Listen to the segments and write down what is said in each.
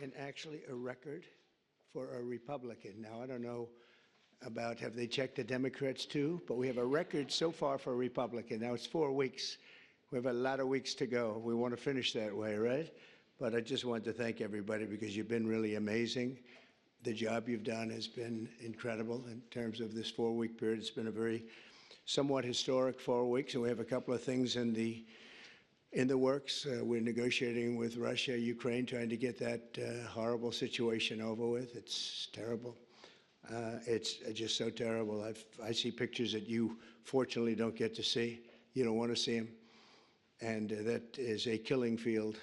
and actually a record for a Republican. Now, I don't know about, have they checked the Democrats too? But we have a record so far for a Republican. Now, it's 4 weeks. We have a lot of weeks to go. We want to finish that way, right? But I just want to thank everybody because you've been really amazing. The job you've done has been incredible in terms of this 4-week period. It's been a very somewhat historic 4 weeks, and we have a couple of things in the works. We're negotiating with Russia, Ukraine, trying to get that horrible situation over with. It's terrible. It's just so terrible. I see pictures that you fortunately don't get to see. You don't want to see them. And that is a killing field.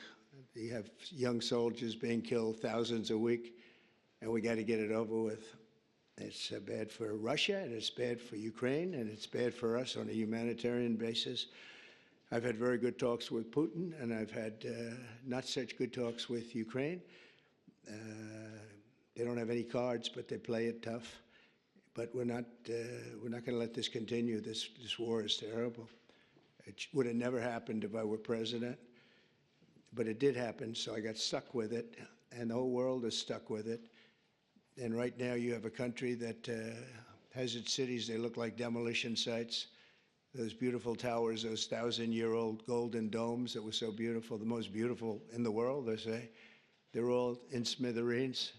You have young soldiers being killed, thousands a week, and we got to get it over with. It's bad for Russia, and it's bad for Ukraine, and it's bad for us on a humanitarian basis. I've had very good talks with Putin, and I've had not such good talks with Ukraine. They don't have any cards, but they play it tough. But we're not going to let this continue. This war is terrible. It would have never happened if I were president, but it did happen, so I got stuck with it, and the whole world is stuck with it. And right now you have a country that has its cities, they look like demolition sites. Those beautiful towers, those 1,000-year-old golden domes that were so beautiful, the most beautiful in the world, they say, they're all in smithereens.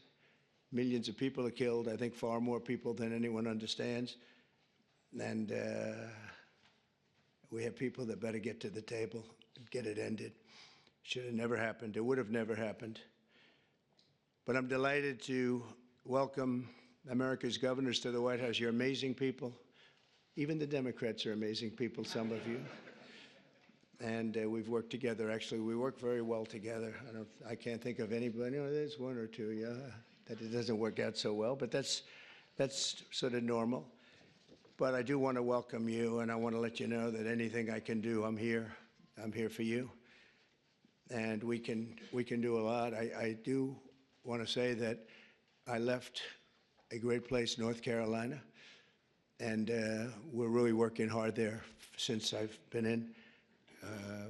Millions of people are killed, I think far more people than anyone understands. And we have people that better get to the table and get it ended. Should have never happened. It would have never happened. But I'm delighted to welcome America's governors to the White House. You're amazing people. Even the Democrats are amazing people, some of you. And we've worked together. Actually, we work very well together. I can't think of anybody. There's one or two, yeah, that it doesn't work out so well, but that's sort of normal. But I do want to welcome you, and I want to let you know that anything I can do, I'm here. I'm here for you. And we can do a lot. I do want to say that I left a great place, North Carolina, and we're really working hard there since I've been in.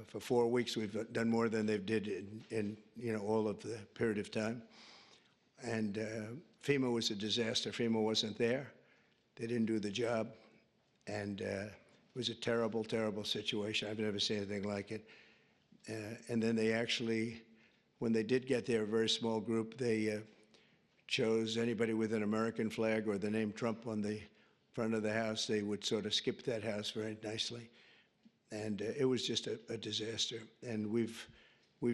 For 4 weeks, we've done more than they've did in all of the period of time. And FEMA was a disaster. FEMA wasn't there. They didn't do the job. And it was a terrible, terrible situation. I've never seen anything like it. And then they actually, when they did get there, a very small group, they chose anybody with an American flag or the name Trump on the front of the house. They would sort of skip that house very nicely. And it was just a disaster. And we've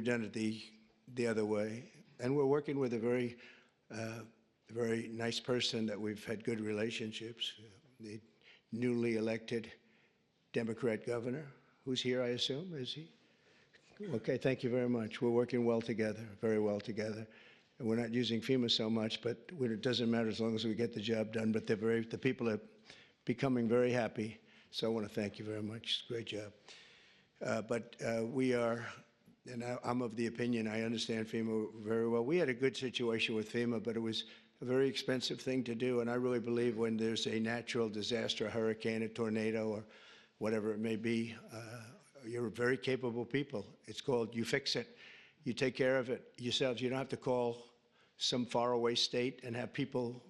done it the other way. And we're working with a very nice person that we've had good relationships, the newly elected Democrat governor, who's here, I assume, is he? Okay, thank you very much. We're working well together, very well together. And we're not using FEMA so much, but it doesn't matter as long as we get the job done. But the people are becoming very happy. So I want to thank you very much. Great job. But we are, and I'm of the opinion, I understand FEMA very well. We had a good situation with FEMA, but it was a very expensive thing to do. And I really believe when there's a natural disaster, a hurricane, a tornado, or whatever it may be, you're very capable people. It's called you fix it. You take care of it yourselves. You don't have to call some faraway state and have people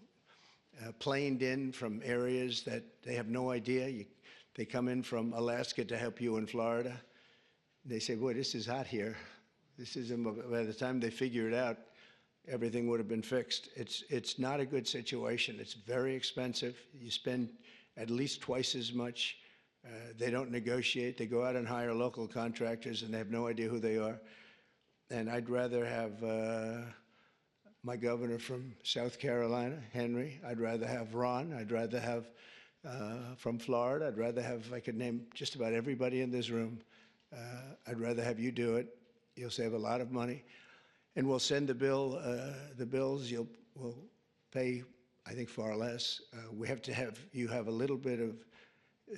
planed in from areas that they have no idea. They come in from Alaska to help you in Florida. They say, boy, this is hot here. This isn't, by the time they figure it out, everything would have been fixed. It's not a good situation. It's very expensive. You spend at least twice as much. They don't negotiate. They go out and hire local contractors, and they have no idea who they are. And I'd rather have my governor from South Carolina, Henry. I'd rather have Ron. I'd rather have from Florida. I'd rather have, I could name just about everybody in this room. I'd rather have you do it. You'll save a lot of money. And we'll send the bills. We'll pay, I think, far less. We have to have you have a little bit of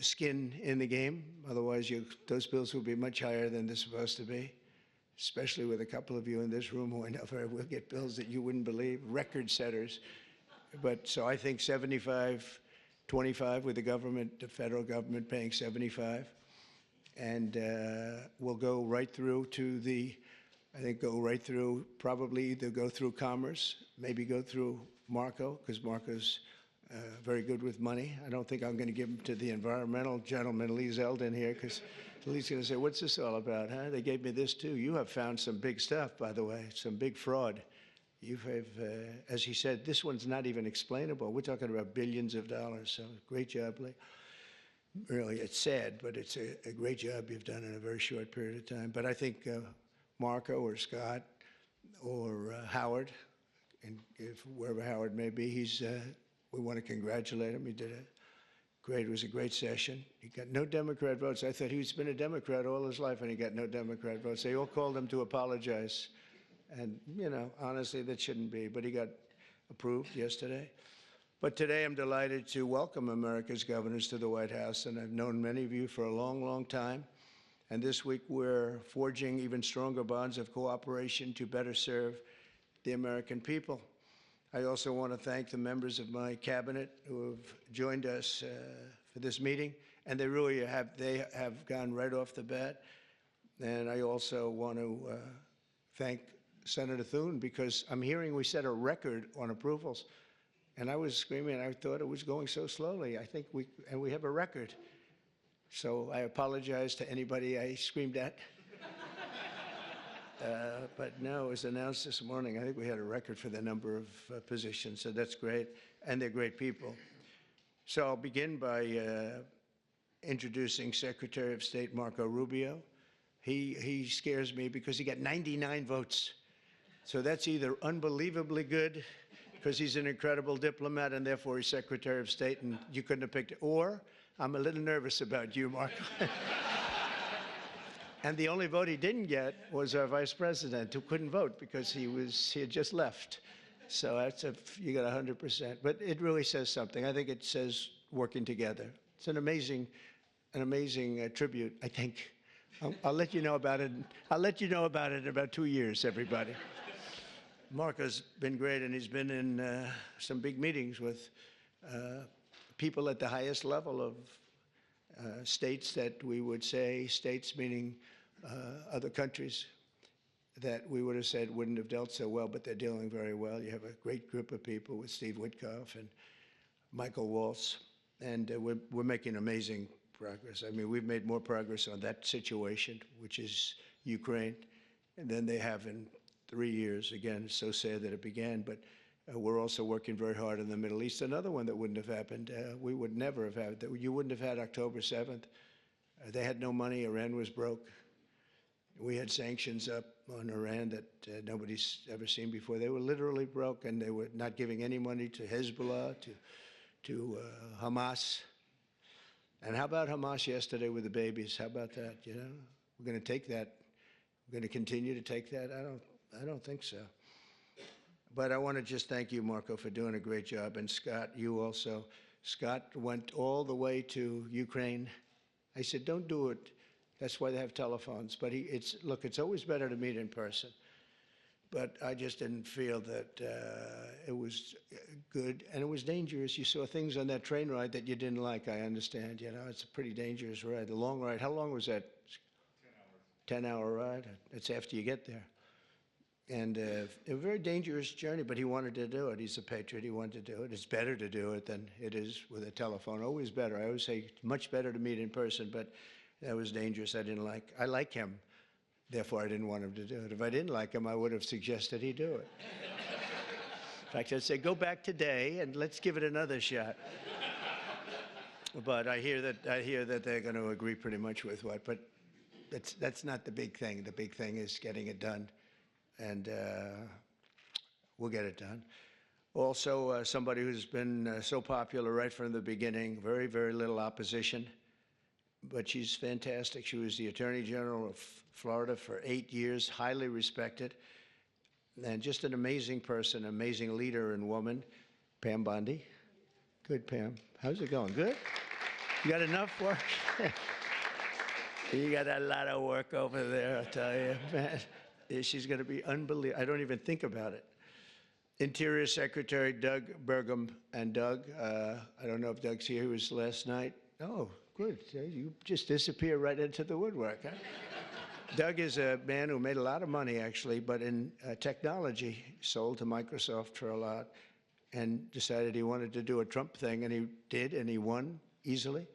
skin in the game. Otherwise, those bills will be much higher than they're supposed to be, especially with a couple of you in this room who I know will get bills that you wouldn't believe, record setters. But so I think 75-25 with the government, the federal government paying 75. And we'll go right through to the I think go right through, probably either go through Commerce, maybe go through Marco, because Marco's very good with money. I don't think I'm going to give him to the environmental gentleman, Lee Zeldin here, because Lee's going to say, what's this all about, huh? They gave me this too. You have found some big stuff, by the way, some big fraud. You have, as he said, this one's not even explainable. We're talking about billions of dollars, so great job, Lee. Really, it's sad, but it's a great job you've done in a very short period of time. But I think Marco or Scott or Howard, and if wherever Howard may be, we want to congratulate him. He did it was a great session. He got no Democrat votes. I thought he's been a Democrat all his life, and he got no Democrat votes. They all called him to apologize. And, you know, honestly, that shouldn't be. But he got approved yesterday. But today I'm delighted to welcome America's governors to the White House. And I've known many of you for a long, long time. And this week we're forging even stronger bonds of cooperation to better serve the American people. I also want to thank the members of my cabinet who have joined us for this meeting. And they really have gone right off the bat. And I also want to thank Senator Thune, because I'm hearing we set a record on approvals. And I was screaming, I thought it was going so slowly. I think we have a record. So I apologize to anybody I screamed at. But no, it was announced this morning. I think we had a record for the number of positions, so that's great. And they're great people. So I'll begin by introducing Secretary of State Marco Rubio. He scares me because he got 99 votes. So that's either unbelievably good, because he's an incredible diplomat and therefore he's Secretary of State and you couldn't have picked it, or I'm a little nervous about you, Marco. And the only vote he didn't get was our Vice President, who couldn't vote because he had just left. So you got 100%. But it really says something. I think it says working together. It's an amazing tribute, I think. I'll let you know about it. I'll let you know about it in about 2 years, everybody. Marco's been great, and he's been in some big meetings with people at the highest level of states that we would say, states meaning other countries that we would have said wouldn't have dealt so well, but they're dealing very well. You have a great group of people with Steve Witkoff and Michael Waltz, and we're making amazing progress. I mean, we've made more progress on that situation, which is Ukraine, than they have in 3 years. Again, it's so sad that it began, but we're also working very hard in the Middle East. Another one that wouldn't have happened, we would never have had, that you wouldn't have had October 7th. They had no money. Iran was broke. We had sanctions up on Iran that nobody's ever seen before. They were literally broke, and they were not giving any money to Hezbollah, to Hamas. And how about Hamas yesterday with the babies? How about that, you know? We're going to take that. We're going to continue to take that? I don't think so. But I want to just thank you, Marco, for doing a great job. And Scott, you also. Scott went all the way to Ukraine. I said, don't do it. That's why they have telephones. But look, it's always better to meet in person. But I just didn't feel that it was good. And it was dangerous. You saw things on that train ride that you didn't like, I understand. You know, it's a pretty dangerous ride. The long ride, how long was that? 10 hours. 10-hour ride. That's after you get there. And a very dangerous journey, but he wanted to do it. He's a patriot. He wanted to do it. It's better to do it than it is with a telephone. Always better. I always say it's much better to meet in person, but that was dangerous. I like him. Therefore, I didn't want him to do it. If I didn't like him, I would have suggested he do it. In fact, I'd say, go back today and let's give it another shot. But I hear that they're going to agree pretty much with what. But that's not the big thing. The big thing is getting it done. And we'll get it done. Also, somebody who's been so popular right from the beginning, very, very little opposition, but she's fantastic. She was the Attorney General of Florida for 8 years, highly respected, and just an amazing person, amazing leader and woman, Pam Bondi. Good, Pam. How's it going? Good? You got enough work? You got a lot of work over there, I'll tell you, man. She's going to be unbelievable. I don't even think about it. Interior Secretary Doug Burgum. And Doug, I don't know if Doug's here. He was last night. Oh, good. You just disappear right into the woodwork, huh? Doug is a man who made a lot of money, actually, but in technology, sold to Microsoft for a lot, and decided he wanted to do a Trump thing, and he did, and he won easily.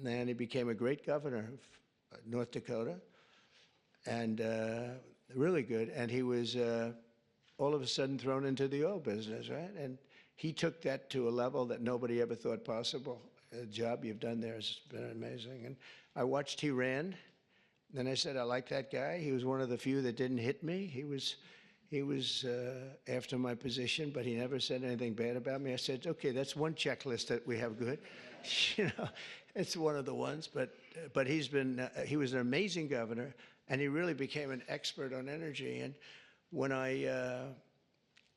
And he became a great governor of North Dakota, and really good. And he was all of a sudden thrown into the oil business, right? And he took that to a level that nobody ever thought possible. The job you've done there has been amazing. And I watched he ran. Then I said, I like that guy. He was one of the few that didn't hit me. He was after my position, but he never said anything bad about me. I said, okay, that's one checklist that we have good. You know, it's one of the ones. But he was an amazing governor, and he really became an expert on energy. And when I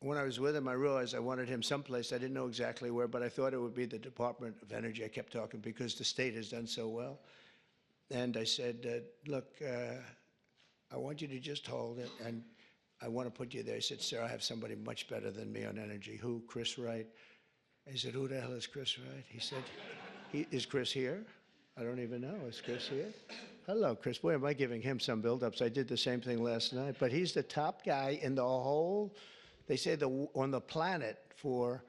was with him, I realized I wanted him someplace. I didn't know exactly where, but I thought it would be the Department of Energy. I kept talking because the state has done so well. And I said, look, I want you to just hold it, and I want to put you there. He said, sir, I have somebody much better than me on energy. Who? Chris Wright. I said, who the hell is Chris Wright? He said, is Chris here? I don't even know. Is Chris here? Hello, Chris. Boy, am I giving him some build-ups. I did the same thing last night. But he's the top guy in the whole, they say, on the planet for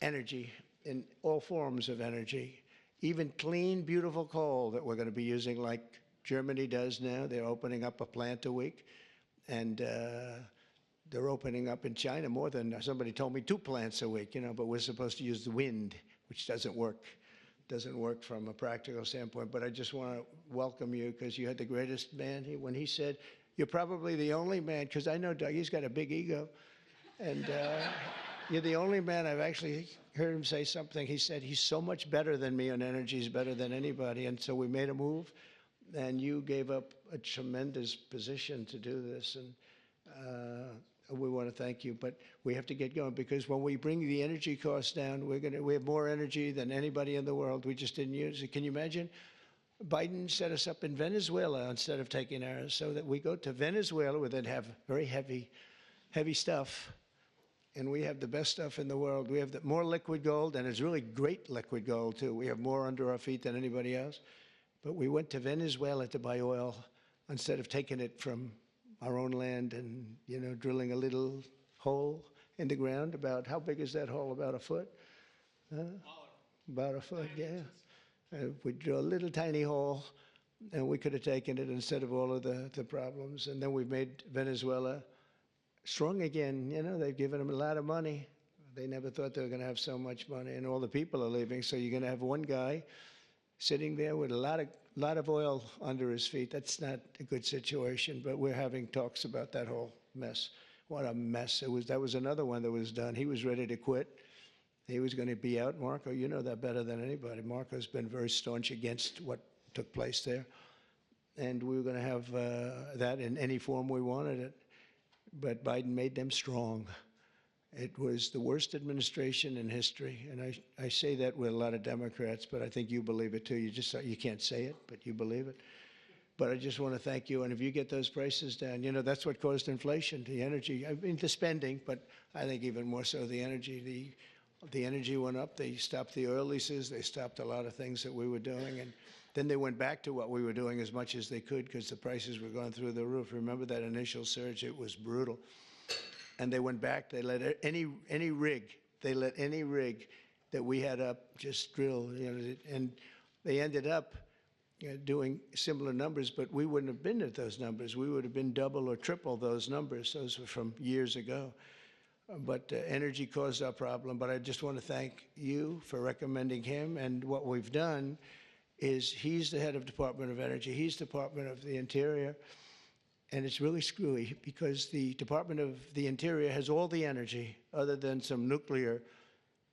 energy, in all forms of energy. Even clean, beautiful coal that we're going to be using like Germany does now. They're opening up a plant a week. And they're opening up in China more than, somebody told me, 2 plants a week, you know, but we're supposed to use the wind, which doesn't work. Doesn't work from a practical standpoint. But I just want to welcome you because you had the greatest man. When he said, you're probably the only man, because I know Doug, he's got a big ego. And you're the only man I've actually heard him say something. He said, he's so much better than me on energy. He's better than anybody. And so we made a move, and you gave up a tremendous position to do this. And we want to thank you. But we have to get going because when we bring the energy costs down, we have more energy than anybody in the world. We just didn't use it. Can you imagine? Biden set us up in Venezuela instead of taking ours, so that we go to Venezuela where they'd have very heavy stuff. And we have the best stuff in the world. We have more liquid gold, and it's really great liquid gold, too. We have more under our feet than anybody else. But we went to Venezuela to buy oil instead of taking it from our own land and, you know, drilling a little hole in the ground. About how big is that hole? About a foot? About a foot, yeah. We drill a little tiny hole, and we could have taken it instead of all of the problems. And then we've made Venezuela strong again. You know, they've given them a lot of money. They never thought they were going to have so much money, and all the people are leaving. So you're going to have one guy sitting there with a lot of oil under his feet. That's not a good situation, but we're having talks about that whole mess. What a mess. That was another one that was done. He was ready to quit. He was going to be out. Marco, you know that better than anybody. Marco's been very staunch against what took place there. And we were going to have that in any form we wanted it. But Biden made them strong. It was the worst administration in history, and I say that with a lot of Democrats, but I think you believe it too. You can't say it, but you believe it. But I just want to thank you, and if you get those prices down, you know, that's what caused inflation, the energy. I mean, the spending, but I think even more so the energy. The energy went up. They stopped the oil leases. They stopped a lot of things that we were doing, and then they went back to what we were doing as much as they could because the prices were going through the roof. Remember that initial surge? It was brutal. And they went back. They let any rig that we had up just drill, you know, and they ended up doing similar numbers, but we wouldn't have been at those numbers. We would have been double or triple those numbers. Those were from years ago. But energy caused our problem. But I just want to thank you for recommending him. And what we've done is he's the head of Department of Energy. He's Department of the Interior. And it's really screwy because the Department of the Interior has all the energy other than some nuclear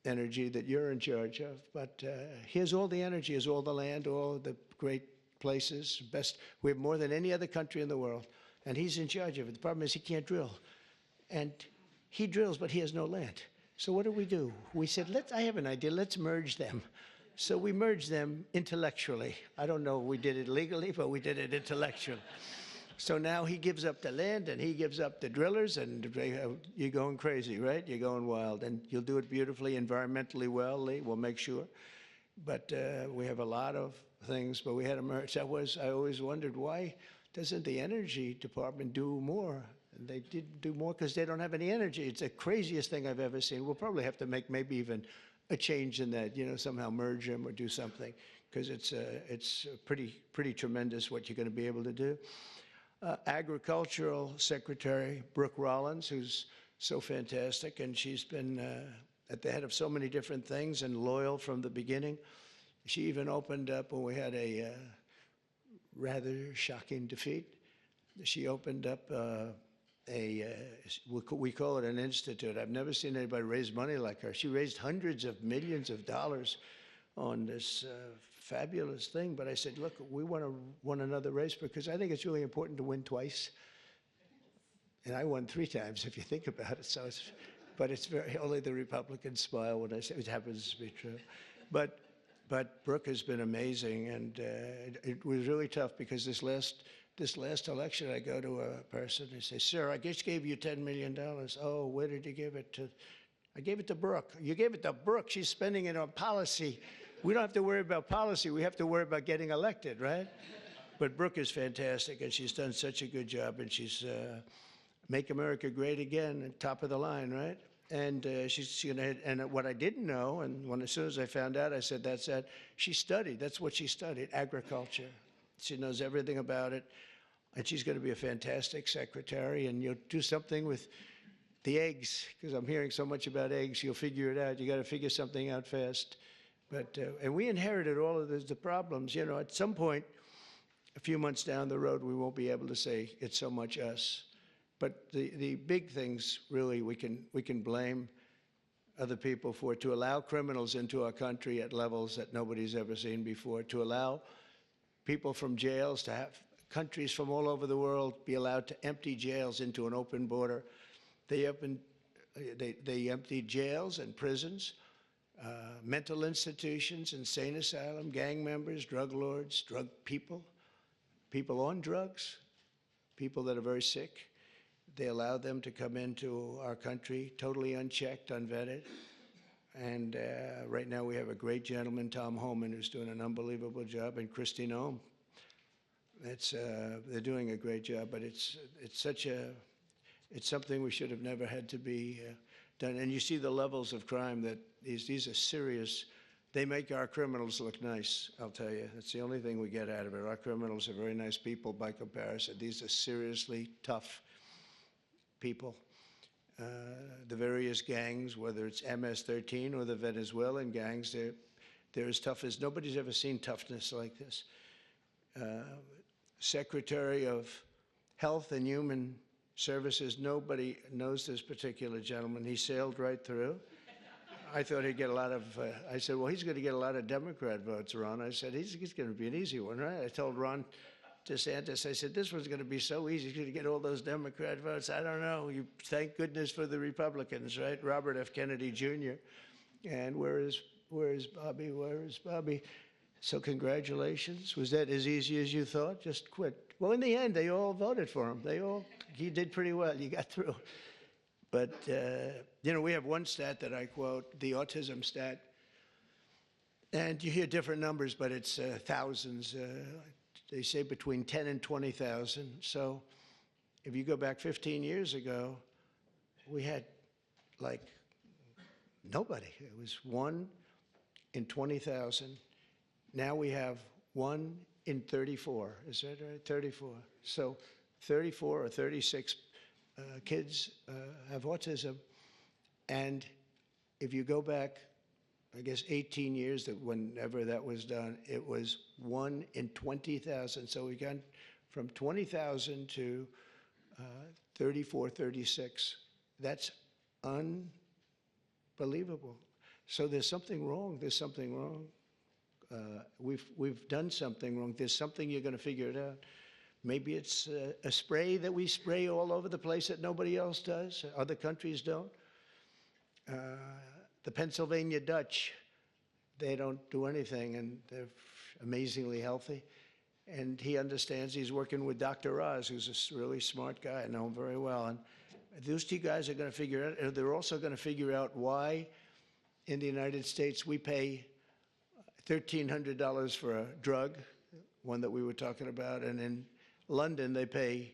energy that you're in charge of. But he has all the energy, has all the land, all the great places, best. We have more than any other country in the world. And he's in charge of it. The problem is he can't drill. And he drills, but he has no land. So what do? We said, I have an idea. Let's merge them. So we merged them intellectually. I don't know if we did it legally, but we did it intellectually. So now he gives up the land and he gives up the drillers, and you're going crazy, right? You're going wild, and you'll do it beautifully, environmentally well, Lee. We'll make sure. But we have a lot of things, but we had a merge. I always wondered, why doesn't the energy department do more? And they didn't do more because they don't have any energy. It's the craziest thing I've ever seen. We'll probably have to make maybe even a change in that, somehow merge them or do something, because it's pretty tremendous what you're going to be able to do. Agricultural Secretary Brooke Rollins, who's so fantastic, and she's been at the head of so many different things and loyal from the beginning. She even opened up when we had a rather shocking defeat. She opened up we call it an institute. I've never seen anybody raise money like her. She raised hundreds of millions of dollars on this fabulous thing. But I said, look, we want to win another race because I think it's really important to win twice. And I won 3 times, if you think about it. So but it's only the Republicans smile when I say it happens to be true. But Brooke has been amazing, and it was really tough because this last election, I go to a person and say, sir, I just gave you $10 million. Oh, where did you give it to? I gave it to Brooke. You gave it to Brooke. She's spending it on policy. We don't have to worry about policy. We have to worry about getting elected, right? But Brooke is fantastic, and she's done such a good job, and she's Make America Great Again, top of the line, right? And she's going to, and what I didn't know, and as soon as I found out, I said, that's that. She studied, that's what she studied, agriculture. She knows everything about it, and she's going to be a fantastic secretary, and you'll do something with the eggs, because I'm hearing so much about eggs. You'll figure it out. You got to figure something out fast. But, and we inherited all of the problems. At some point, a few months down the road, we won't be able to say it's so much us. But the big things, really, we can blame other people for, to allow criminals into our country at levels that nobody's ever seen before, to allow people from jails, to have countries from all over the world be allowed to empty jails into an open border. They emptied jails and prisons, mental institutions, insane asylum, gang members, drug lords, drug people, people on drugs, people that are very sick. They allowed them to come into our country totally unchecked, unvetted. And right now we have a great gentleman, Tom Homan, who's doing an unbelievable job, and Christine Ohm. They're doing a great job, but it's something we should have never had to be done. And you see the levels of crime that these are serious. They make our criminals look nice, I'll tell you. That's the only thing we get out of it. Our criminals are very nice people by comparison. These are seriously tough people. The various gangs, whether it's MS-13 or the Venezuelan gangs, they're as tough as nobody's ever seen toughness like this. Secretary of Health and Human Services, nobody knows this particular gentleman. He sailed right through. I thought he'd get a lot of, I said, well, he's going to get a lot of Democrat votes, Ron. I said, he's going to be an easy one, right? I told Ron DeSantis, I said, this one's going to be so easy. He's going to get all those Democrat votes. I don't know. You thank goodness for the Republicans, right? Robert F. Kennedy Jr. And where is Bobby? Where is Bobby? So congratulations. Was that as easy as you thought? Just quit. Well, in the end, they all voted for him. He did pretty well. You got through. But, we have one stat that I quote, the autism stat. And you hear different numbers, but it's thousands. They say between 10 and 20,000. So if you go back 15 years ago, we had like nobody. It was 1 in 20,000. Now we have 1 in 34. Is that right? 34. So 34 or 36 kids have autism. And if you go back, I guess 18 years, that whenever that was done, it was 1 in 20,000. So we got from 20,000 to 34, 36. That's unbelievable. So there's something wrong. There's something wrong. We've done something wrong. There's something, you're going to figure it out. Maybe it's a spray that we spray all over the place that nobody else does. Other countries don't. The Pennsylvania Dutch, they don't do anything, and they're amazingly healthy. And he understands. He's working with Dr. Oz, who's a really smart guy. I know him very well. And those two guys are going to figure it out. They're also going to figure out why in the United States we pay $1,300 for a drug, one that we were talking about, and in London, they pay,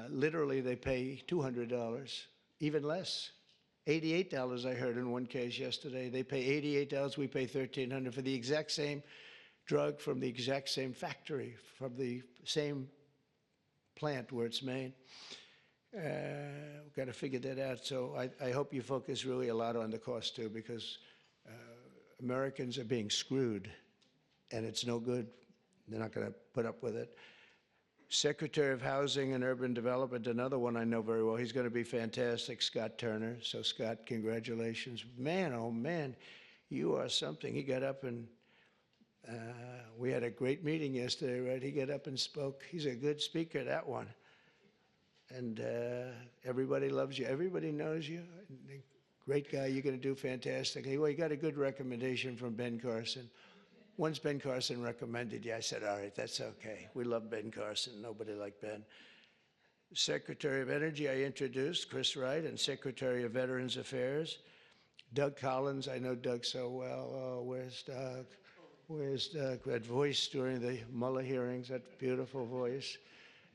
literally they pay $200, even less. $88, I heard in one case yesterday. They pay $88, we pay $1,300 for the exact same drug from the exact same factory, from the same plant where it's made. We've got to figure that out. So I hope you focus really a lot on the cost too, because Americans are being screwed, and it's no good. They're not going to put up with it. Secretary of Housing and Urban Development, another one I know very well. He's going to be fantastic, Scott Turner. So, Scott, congratulations. Man, oh, man, you are something. He got up and we had a great meeting yesterday, right? He got up and spoke. He's a good speaker, that one. And everybody loves you. Everybody knows you. Great guy. You're going to do fantastically. Well, you got a good recommendation from Ben Carson. Once Ben Carson recommended you, I said, all right, that's okay. We love Ben Carson. Nobody like Ben. Secretary of Energy, I introduced, Chris Wright, and Secretary of Veterans Affairs, Doug Collins. I know Doug so well. Oh, where's Doug? Where's Doug? That voice during the Mueller hearings, that beautiful voice.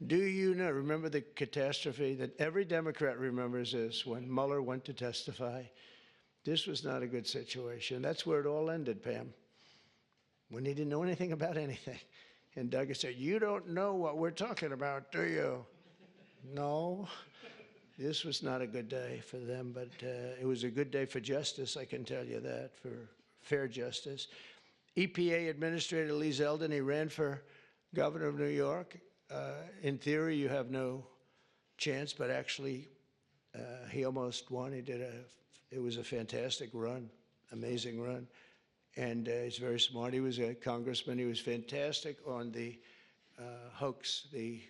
Do you know, remember the catastrophe that every Democrat remembers this, when Mueller went to testify? This was not a good situation. That's where it all ended, Pam, when he didn't know anything about anything. And Doug said, you don't know what we're talking about, do you? No. This was not a good day for them, but it was a good day for justice, I can tell you that, for fair justice. EPA Administrator Lee Zeldin, he ran for governor of New York. In theory, you have no chance, but actually, he almost won. It was a fantastic run, amazing run. And he's very smart. He was a congressman. He was fantastic on the hoax, the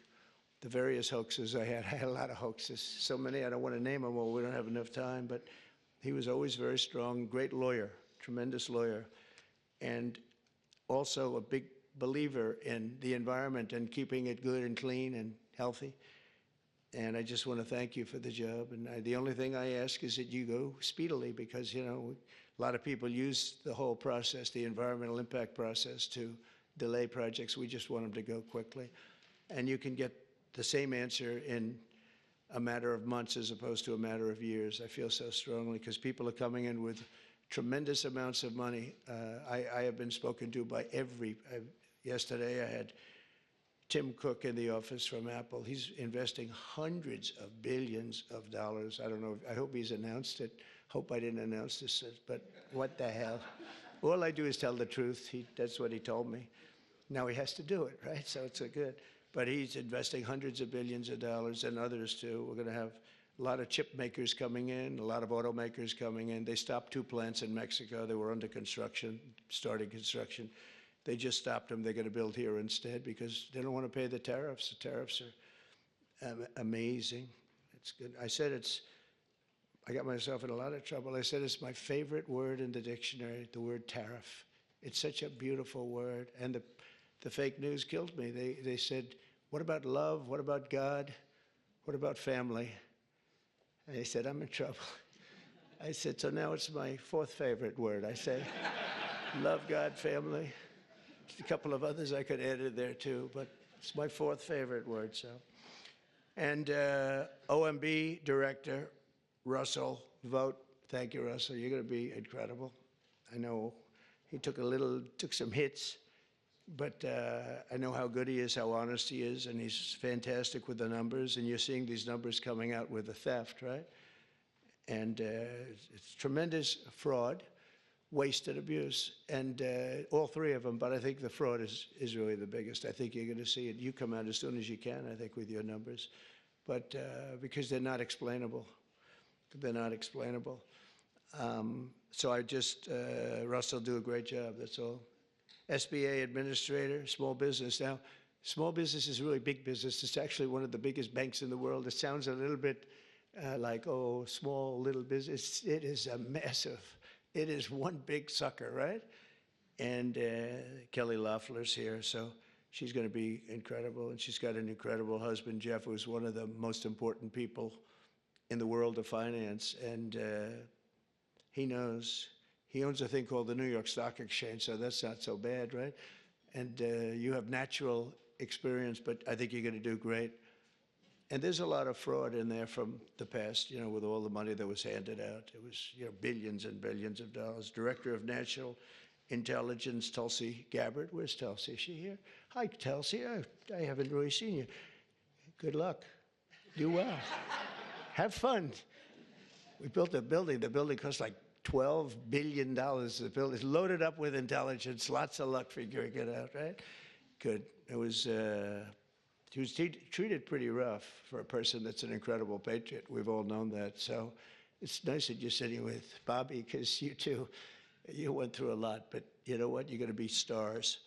various hoaxes I had. I had a lot of hoaxes, so many I don't want to name them all. We don't have enough time. But he was always very strong, great lawyer, tremendous lawyer, and also a big believer in the environment and keeping it good and clean and healthy. And I just want to thank you for the job. And the only thing I ask is that you go speedily, because, you know, a lot of people use the whole process, the environmental impact process, to delay projects. We just want them to go quickly. And you can get the same answer in a matter of months as opposed to a matter of years. I feel so strongly, because people are coming in with tremendous amounts of money. I have been spoken to by yesterday I had Tim Cook in the office from Apple. He's investing hundreds of billions of dollars. I don't know, I hope he's announced it. Hope I didn't announce this, but what the hell? All I do is tell the truth. That's what he told me. Now he has to do it, right? So it's a good. But he's investing hundreds of billions of dollars, and others too. We're going to have a lot of chip makers coming in, a lot of automakers coming in. They stopped 2 plants in Mexico. They were under construction, starting construction. They just stopped them. They're going to build here instead because they don't want to pay the tariffs. The tariffs are amazing. It's good. I got myself in a lot of trouble. I said it's my favorite word in the dictionary, the word tariff. It's such a beautiful word. And the fake news killed me. They said, what about love? What about God? What about family? And I said, I'm in trouble. I said, so now it's my 4th favorite word. I say, love, God, family. A couple of others I could add in there too, but it's my 4th favorite word. So, and OMB Director Russell Vogt, thank you, Russell. You're going to be incredible. I know he took some hits, but I know how good he is, how honest he is, and he's fantastic with the numbers. And you're seeing these numbers coming out with the theft, right? And it's tremendous fraud, waste, and abuse, and all 3 of them. But I think the fraud is really the biggest. I think you're going to see it. You come out as soon as you can, I think, with your numbers, but because they're not explainable. They're not explainable. So I just, Russell, do a great job, that's all. SBA Administrator, small business. Now, small business is really big business. It's actually one of the biggest banks in the world. It sounds a little bit like, oh, small, little business. It is a massive, it is one big sucker, right? And Kelly Loeffler's here, so she's going to be incredible. And she's got an incredible husband, Jeff, who's one of the most important people in the world of finance. And he knows. He owns a thing called the New York Stock Exchange, so that's not so bad, right? And you have natural experience, but I think you're going to do great. And there's a lot of fraud in there from the past, you know, with all the money that was handed out. It was, you know, billions and billions of dollars. Director of National Intelligence, Tulsi Gabbard. Where's Tulsi? Is she here? Hi, Tulsi. I haven't really seen you. Good luck. Do well. Have fun. We built a building. The building cost like $12 billion. The building is loaded up with intelligence. Lots of luck figuring it out, right? Good. It was, he was treated pretty rough for a person that's an incredible patriot. We've all known that. So it's nice that you're sitting with Bobby, because you too, you went through a lot. But you know what? You're going to be stars.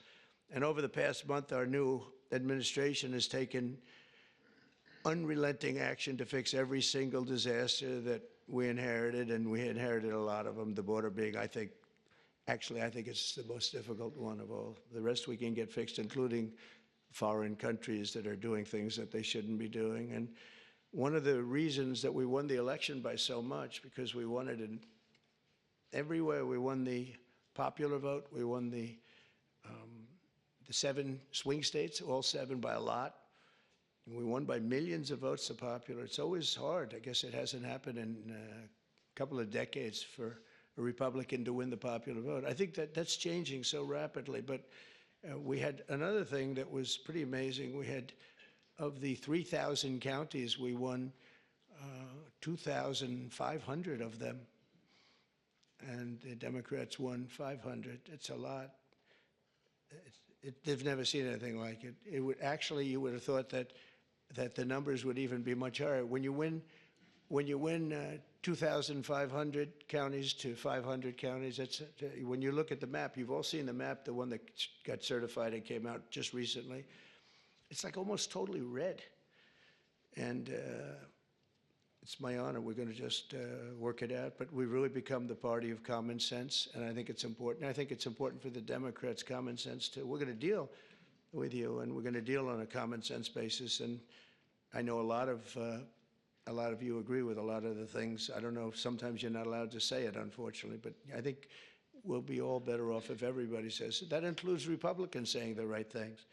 And over the past month, our new administration has taken unrelenting action to fix every single disaster that we inherited, and we inherited a lot of them, the border being, I think it's the most difficult one of all. The rest we can get fixed, including foreign countries that are doing things that they shouldn't be doing. And one of the reasons that we won the election by so much, because we won it in everywhere. We won the popular vote. We won the 7 swing states, all 7 by a lot. And we won by millions of votes, the popular. It's always hard. I guess it hasn't happened in a couple of decades for a Republican to win the popular vote. I think that that's changing so rapidly. But we had another thing that was pretty amazing. We had, of the 3,000 counties, we won 2,500 of them. And the Democrats won 500. It's a lot. They've never seen anything like it. It would actually, you would have thought that the numbers would even be much higher. When you win 2,500 counties to 500 counties, that's, when you look at the map, you've all seen the map, the one that got certified and came out just recently. It's like almost totally red. And it's my honor. We're going to just work it out. But we've really become the party of common sense, and I think it's important. I think it's important for the Democrats' common sense too. We're going to deal with you, and we're going to deal on a common sense basis. And I know a lot of you agree with a lot of the things. I don't know. Sometimes you're not allowed to say it, unfortunately. But I think we'll be all better off if everybody says it. That includes Republicans saying the right things.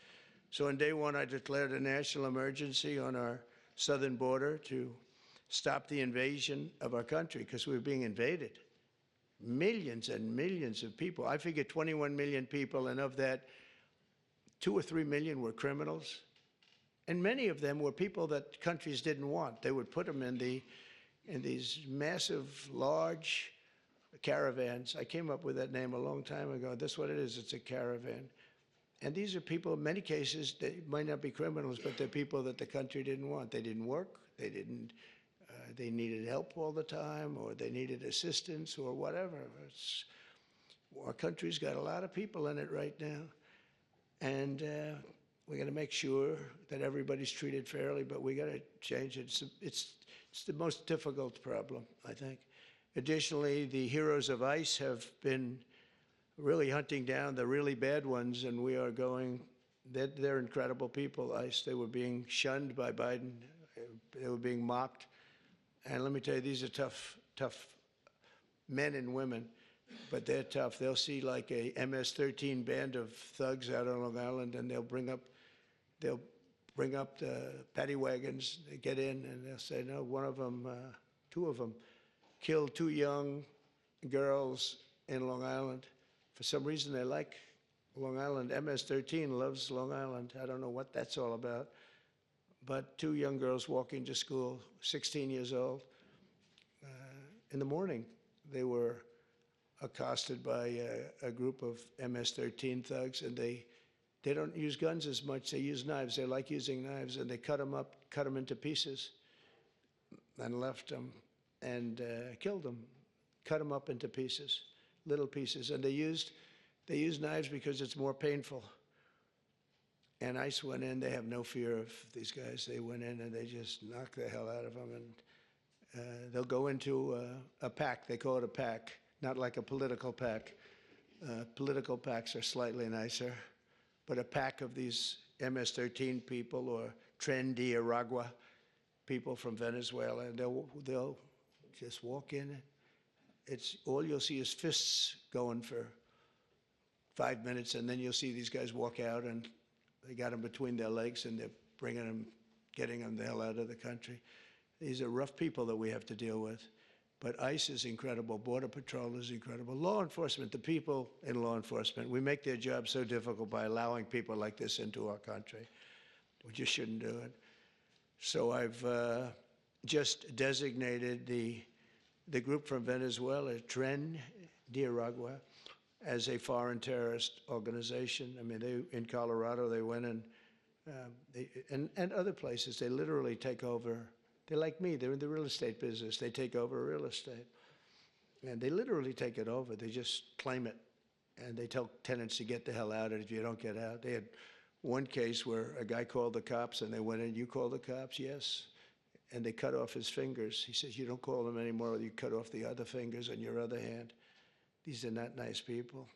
So on day one, I declared a national emergency on our southern border to stop the invasion of our country, because we were being invaded. Millions and millions of people. I figure 21 million people, and of that, 2 or 3 million were criminals. And many of them were people that countries didn't want. They would put them in these massive, large caravans. I came up with that name a long time ago. That's what it is. It's a caravan. And these are people, in many cases, they might not be criminals, but they're people that the country didn't want. They didn't work. They needed help all the time, or they needed assistance, or whatever. Our country's got a lot of people in it right now. And we're going to make sure that everybody's treated fairly, but we got to change it. It's the most difficult problem, I think. Additionally, the heroes of ICE have been really hunting down the really bad ones, and we are going, they're incredible people, ICE. They were being shunned by Biden. They were being mocked. And let me tell you, these are tough men and women, but they're tough. They'll see like a MS-13 band of thugs out on Long Island, and they'll bring up the paddy wagons. They get in, and they'll say, no, one of them, 2 of them, killed 2 young girls in Long Island. For some reason, they like Long Island. MS-13 loves Long Island. I don't know what that's all about. But 2 young girls walking to school, 16 years old. In the morning, they were accosted by a group of MS-13 thugs, and they don't use guns as much. They use knives. They like using knives, and they cut them up, cut them into pieces, and left them, and killed them, cut them up into pieces, little pieces. And they used knives because it's more painful. And ICE went in. They have no fear of these guys. They went in and they just knocked the hell out of them. And they'll go into a pack. They call it a pack, not like a political pack. Political packs are slightly nicer. But a pack of these MS-13 people, or Tren de Aragua people from Venezuela, and they'll just walk in. It's all you'll see is fists going for 5 minutes, and then you'll see these guys walk out, and They got them between their legs, and they're bringing them, getting them the hell out of the country. These are rough people that we have to deal with. But ICE is incredible. Border Patrol is incredible. Law enforcement, the people in law enforcement, we make their job so difficult by allowing people like this into our country. We just shouldn't do it. So I've just designated the group from Venezuela, Tren de Aragua, as a foreign terrorist organization. I mean, they, in Colorado, they went and other places, they literally take over. They're like me, they're in the real estate business. They take over real estate. And they literally take it over. They just claim it. And they tell tenants to get the hell out, and if you don't get out. They had one case where a guy called the cops, and they went in, "You call the cops?" "Yes." And they cut off his fingers. He says, "You don't call them anymore, you cut off the other fingers on your other hand." These are not nice people.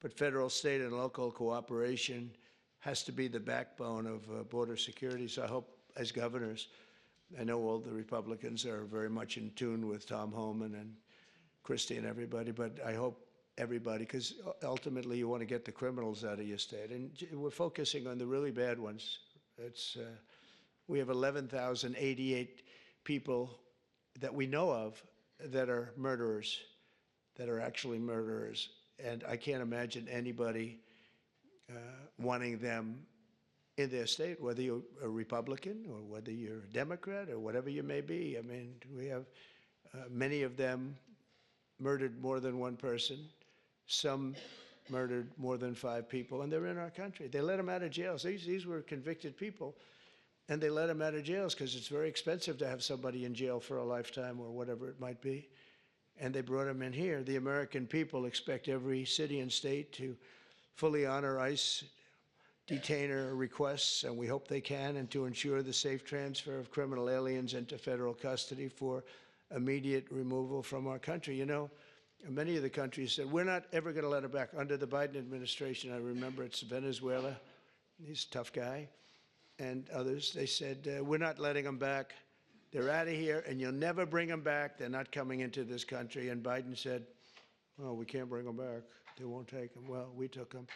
But federal, state, and local cooperation has to be the backbone of border security. So I hope, as governors, I know all the Republicans are very much in tune with Tom Homan and Christie and everybody, but I hope everybody, because ultimately you want to get the criminals out of your state. And we're focusing on the really bad ones. We have 11,088 people that we know of that are murderers, that are actually murderers. And I can't imagine anybody wanting them in their state, whether you're a Republican or whether you're a Democrat or whatever you may be. I mean, we have many of them murdered more than one person. Some murdered more than 5 people, and they're in our country. They let them out of jails. These were convicted people, and they let them out of jails because it's very expensive to have somebody in jail for a lifetime or whatever it might be. And they brought them in here. The American people expect every city and state to fully honor ICE detainer requests, and we hope they can, and to ensure the safe transfer of criminal aliens into federal custody for immediate removal from our country. You know, many of the countries said, "We're not ever going to let them back." Under the Biden administration, I remember it's Venezuela, he's a tough guy, and others, they said, "We're not letting them back. They're out of here, and you'll never bring them back. They're not coming into this country." And Biden said, "Oh, we can't bring them back. They won't take them." Well, we took them.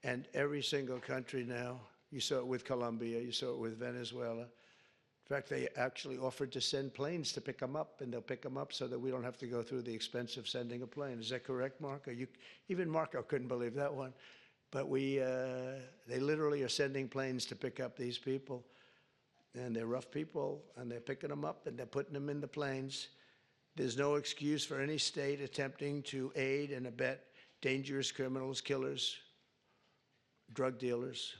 And every single country now, you saw it with Colombia, you saw it with Venezuela. In fact, they actually offered to send planes to pick them up, and they'll pick them up so that we don't have to go through the expense of sending a plane. Is that correct, Marco? Even Marco couldn't believe that one. But they literally are sending planes to pick up these people. And they're rough people, and they're picking them up, and they're putting them in the planes. There's no excuse for any state attempting to aid and abet dangerous criminals, killers, drug dealers,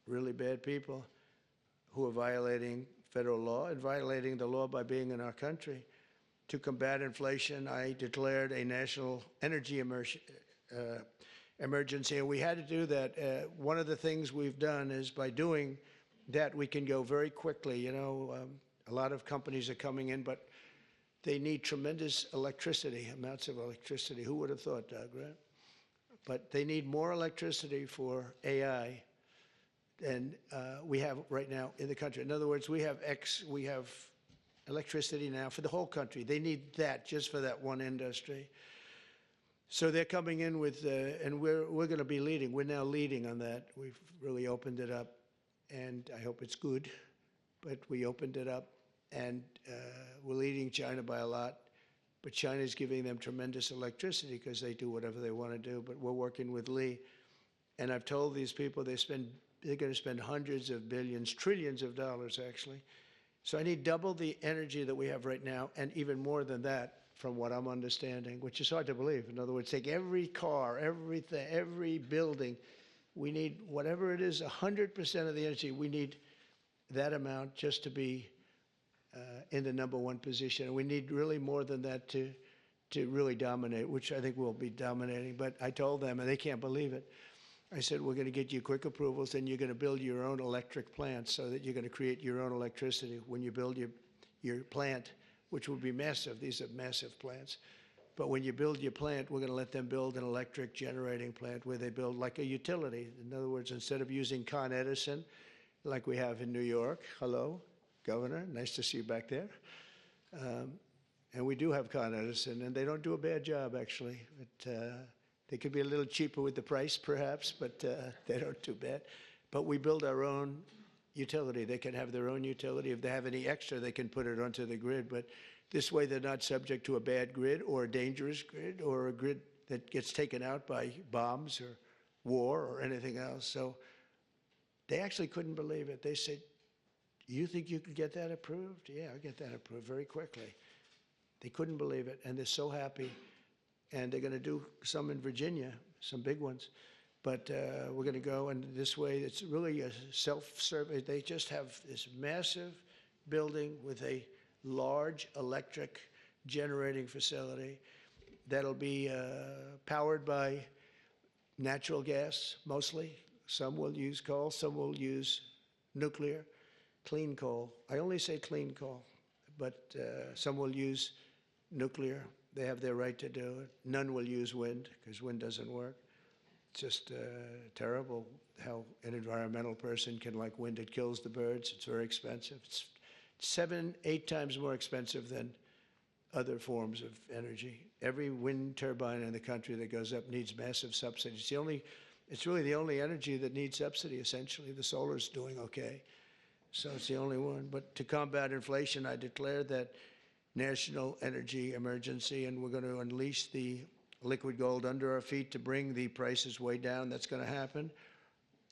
really bad people who are violating federal law and violating the law by being in our country. To combat inflation, I declared a national energy emergency, and we had to do that. One of the things we've done is by doing that, we can go very quickly. You know, a lot of companies are coming in, but they need tremendous electricity, amounts of electricity. Who would have thought, Doug, right? But they need more electricity for AI than we have right now in the country. In other words, we have electricity now for the whole country. They need that just for that one industry. So they're coming in with, and we're going to be leading. We're now leading on that. We've really opened it up, and I hope it's good. But we opened it up, and we're leading China by a lot. But China's giving them tremendous electricity because they do whatever they want to do. But we're working with Lee. And I've told these people they're going to spend hundreds of billions, trillions of dollars, actually. So I need double the energy that we have right now, and even more than that, from what I'm understanding, which is hard to believe. In other words, take every car, everything, every building. We need, whatever it is, 100% of the energy. We need that amount just to be in the #1 position. And we need really more than that to really dominate, which I think we'll be dominating. But I told them, and they can't believe it. I said, we're going to get you quick approvals, then you're going to build your own electric plant so that you're going to create your own electricity when you build your plant, which will be massive. These are massive plants. But when you build your plant, we're going to let them build an electric generating plant where they build like a utility. In other words, instead of using Con Edison, like we have in New York, hello, Governor, nice to see you back there. And we do have Con Edison, and they don't do a bad job, actually. But, they could be a little cheaper with the price, perhaps, but they don't do bad. but we build our own utility. They can have their own utility. If they have any extra, they can put it onto the grid. But this way, they're not subject to a bad grid or a dangerous grid or a grid that gets taken out by bombs or war or anything else. So they actually couldn't believe it. They said, "You think you could get that approved?" "Yeah, I'll get that approved very quickly." They couldn't believe it, and they're so happy. And they're going to do some in Virginia, some big ones. But we're going to go, and this way, it's really a self-service. They just have this massive building with a large electric generating facility that'll be powered by natural gas, mostly. Some will use coal, some will use nuclear, clean coal. I only say clean coal, but some will use nuclear. They have their right to do it. None will use wind, because wind doesn't work. It's just terrible how an environmental person can like wind. It kills the birds. It's very expensive. It's 7, 8 times more expensive than other forms of energy. Every wind turbine in the country that goes up needs massive subsidies. It's really the only energy that needs subsidy, essentially. The solar's doing okay. So it's the only one. But to combat inflation, I declared that national energy emergency, and we're going to unleash the liquid gold under our feet to bring the prices way down. That's going to happen.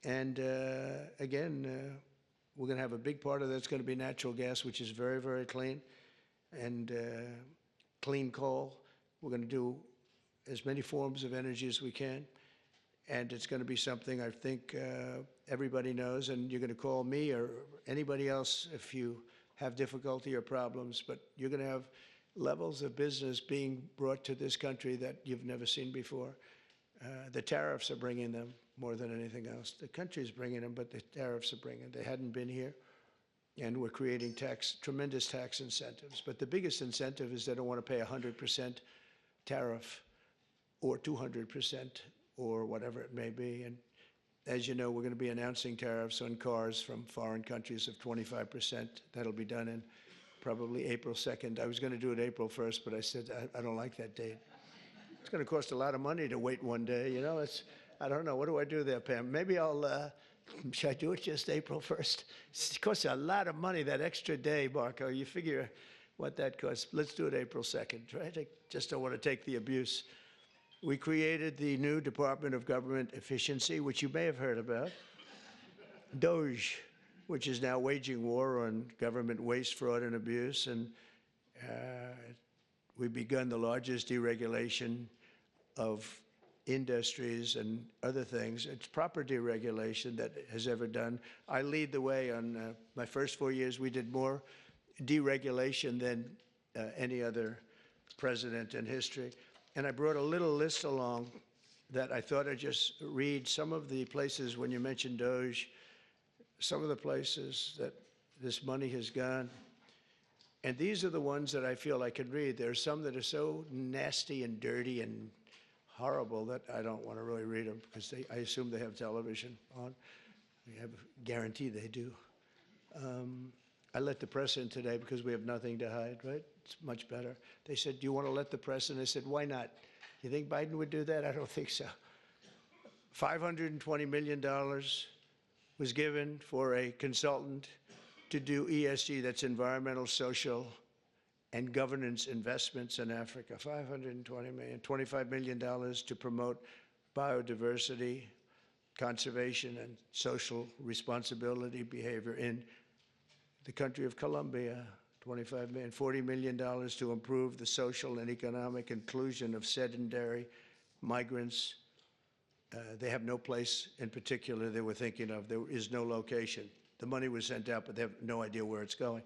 And again, we're going to have a big part of that's going to be natural gas, which is very, very clean, and clean coal. We're going to do as many forms of energy as we can. And it's going to be something I think everybody knows, and you're going to call me or anybody else if you have difficulty or problems, but you're going to have levels of business being brought to this country that you've never seen before. The tariffs are bringing them more than anything else. The country's bringing them, but the tariffs are bringing them. They hadn't been here, and we're creating tremendous tax incentives. But the biggest incentive is they don't want to pay 100% tariff or 200% or whatever it may be. And as you know, we're going to be announcing tariffs on cars from foreign countries of 25%. That'll be done in probably April 2nd. I was going to do it April 1st, but I said, I don't like that date. It's going to cost a lot of money to wait one day. You know, I don't know. What do I do there, Pam? Maybe should I do it just April 1st? It costs a lot of money, that extra day, Marco. You figure what that costs. Let's do it April 2nd, right? I just don't want to take the abuse. We created the new Department of Government Efficiency, which you may have heard about, DOGE, which is now waging war on government waste, fraud, and abuse. And we've begun the largest deregulation of industries and other things. It's proper deregulation that has ever done. I lead the way on my first 4 years. We did more deregulation than any other president in history. And I brought a little list along that I thought I'd just read some of the places when you mentioned DOGE, some of the places that this money has gone. And these are the ones that I feel I can read. There are some that are so nasty and dirty and horrible that I don't want to really read them because I assume they have television on. I have a guarantee they do. I let the press in today because we have nothing to hide, right? It's much better. They said, "Do you want to let the press in?" I said, "Why not? You think Biden would do that?" I don't think so. $520 million was given for a consultant to do ESG, that's environmental, social, and governance investments in Africa. $520 million, $25 million to promote biodiversity, conservation, and social responsibility behavior in the country of Colombia. $25 million, $40 million to improve the social and economic inclusion of sedentary migrants. They have no place in particular they were thinking of. There is no location. The money was sent out, but they have no idea where it's going.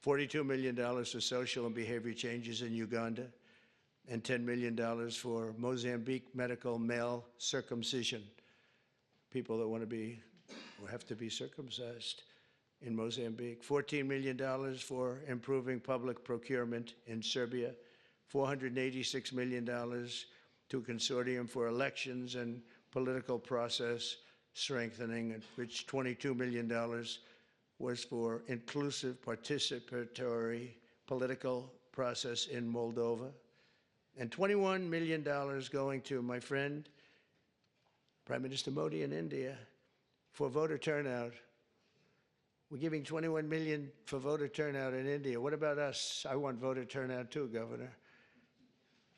$42 million for social and behavior changes in Uganda, and $10 million for Mozambique medical male circumcision. People that want to be, or have to be circumcised in Mozambique. $14 million for improving public procurement in Serbia. $486 million to a consortium for elections and political process strengthening, of which $22 million was for inclusive participatory political process in Moldova. And $21 million going to my friend, Prime Minister Modi in India, for voter turnout. We're giving 21 million for voter turnout in India. What about us? I want voter turnout too, Governor.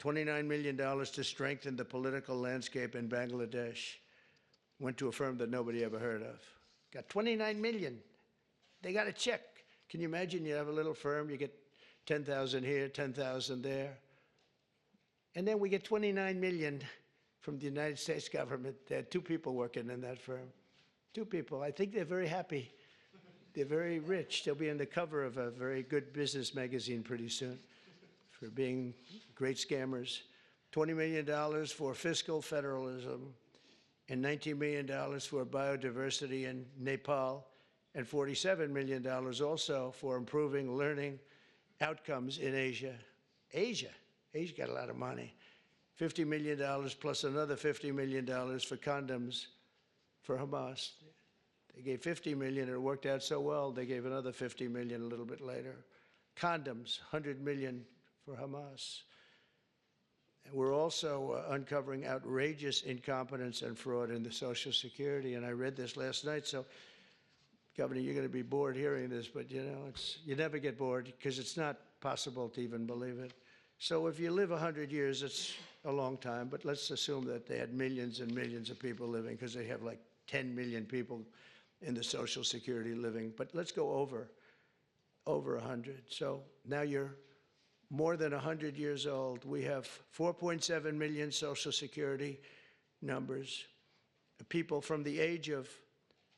$29 million to strengthen the political landscape in Bangladesh. Went to a firm that nobody ever heard of. Got 29 million. They got a check. Can you imagine you have a little firm, you get 10,000 here, 10,000 there. And then we get 29 million from the United States government. There are 2 people working in that firm. 2 people. I think they're very happy. They're very rich. They'll be on the cover of a very good business magazine pretty soon for being great scammers. $20 million for fiscal federalism and $19 million for biodiversity in Nepal and $47 million also for improving learning outcomes in Asia. Asia got a lot of money. $50 million plus another $50 million for condoms for Hamas. They gave $50 million, and it worked out so well, they gave another $50 million a little bit later. Condoms, $100 million for Hamas. And we're also uncovering outrageous incompetence and fraud in the Social Security, and I read this last night, so Governor, you're going to be bored hearing this, but you know, you never get bored because it's not possible to even believe it. So if you live 100 years, it's a long time, but let's assume that they had millions and millions of people living because they have like 10 million people in the Social Security living. But let's go over 100. So now you're more than 100 years old. We have 4.7 million Social Security numbers, people from the age of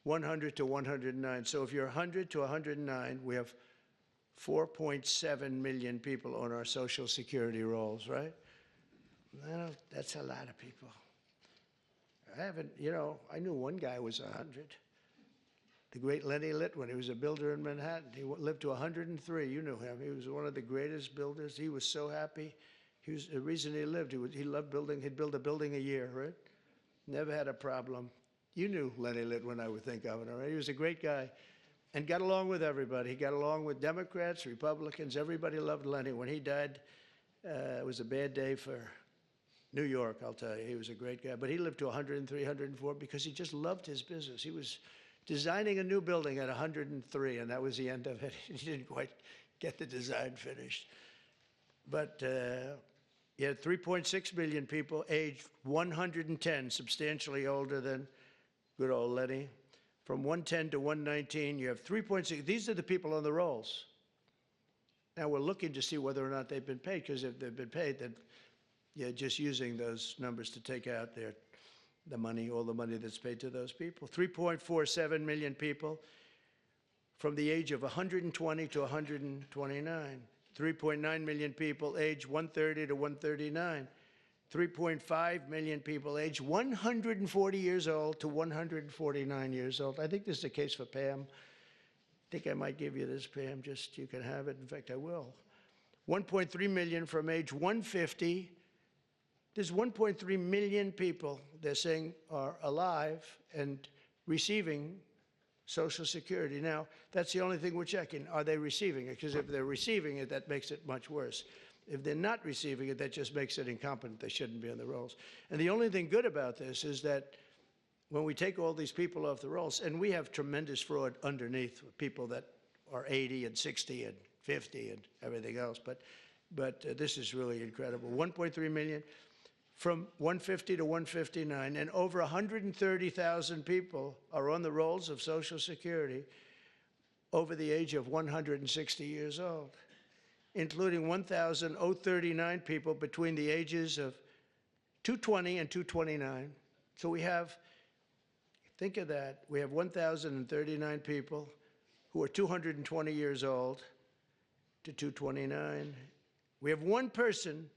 100 to 109. So if you're 100 to 109, we have 4.7 million people on our Social Security rolls, right? Well, that's a lot of people. I knew one guy was 100. The great Lenny Litwin, he was a builder in Manhattan. He lived to 103. You knew him. He was one of the greatest builders. He was so happy. The reason he lived, he loved building. He'd build a building a year, right? Never had a problem. You knew Lenny Litwin, I would think, Governor, right? He was a great guy and got along with everybody. He got along with Democrats, Republicans. Everybody loved Lenny. When he died, it was a bad day for New York, I'll tell you. He was a great guy. But he lived to 103, 104 because he just loved his business. He was designing a new building at 103, and that was the end of it. He didn't quite get the design finished. But you had 3.6 million people aged 110, substantially older than good old Lenny. From 110 to 119, you have 3.6. These are the people on the rolls. Now we're looking to see whether or not they've been paid, because if they've been paid, then you're just using those numbers to take out the money, all the money that's paid to those people. 3.47 million people from the age of 120 to 129. 3.9 million people age 130 to 139. 3.5 million people age 140 years old to 149 years old. I think this is the case for Pam. I think I might give you this, Pam, just you can have it. In fact, I will. 1.3 million from age 150. There's 1.3 million people, they're saying, are alive and receiving Social Security. Now, that's the only thing we're checking. Are they receiving it? Because if they're receiving it, that makes it much worse. If they're not receiving it, that just makes it incompetent. They shouldn't be on the rolls. And the only thing good about this is that when we take all these people off the rolls, and we have tremendous fraud underneath, people that are 80 and 60 and 50 and everything else, but this is really incredible. 1.3 million from 150 to 159, and over 130,000 people are on the rolls of Social Security over the age of 160 years old, including 1,039 people between the ages of 220 and 229. So we have, think of that, we have 1,039 people who are 220 years old to 229. We have one person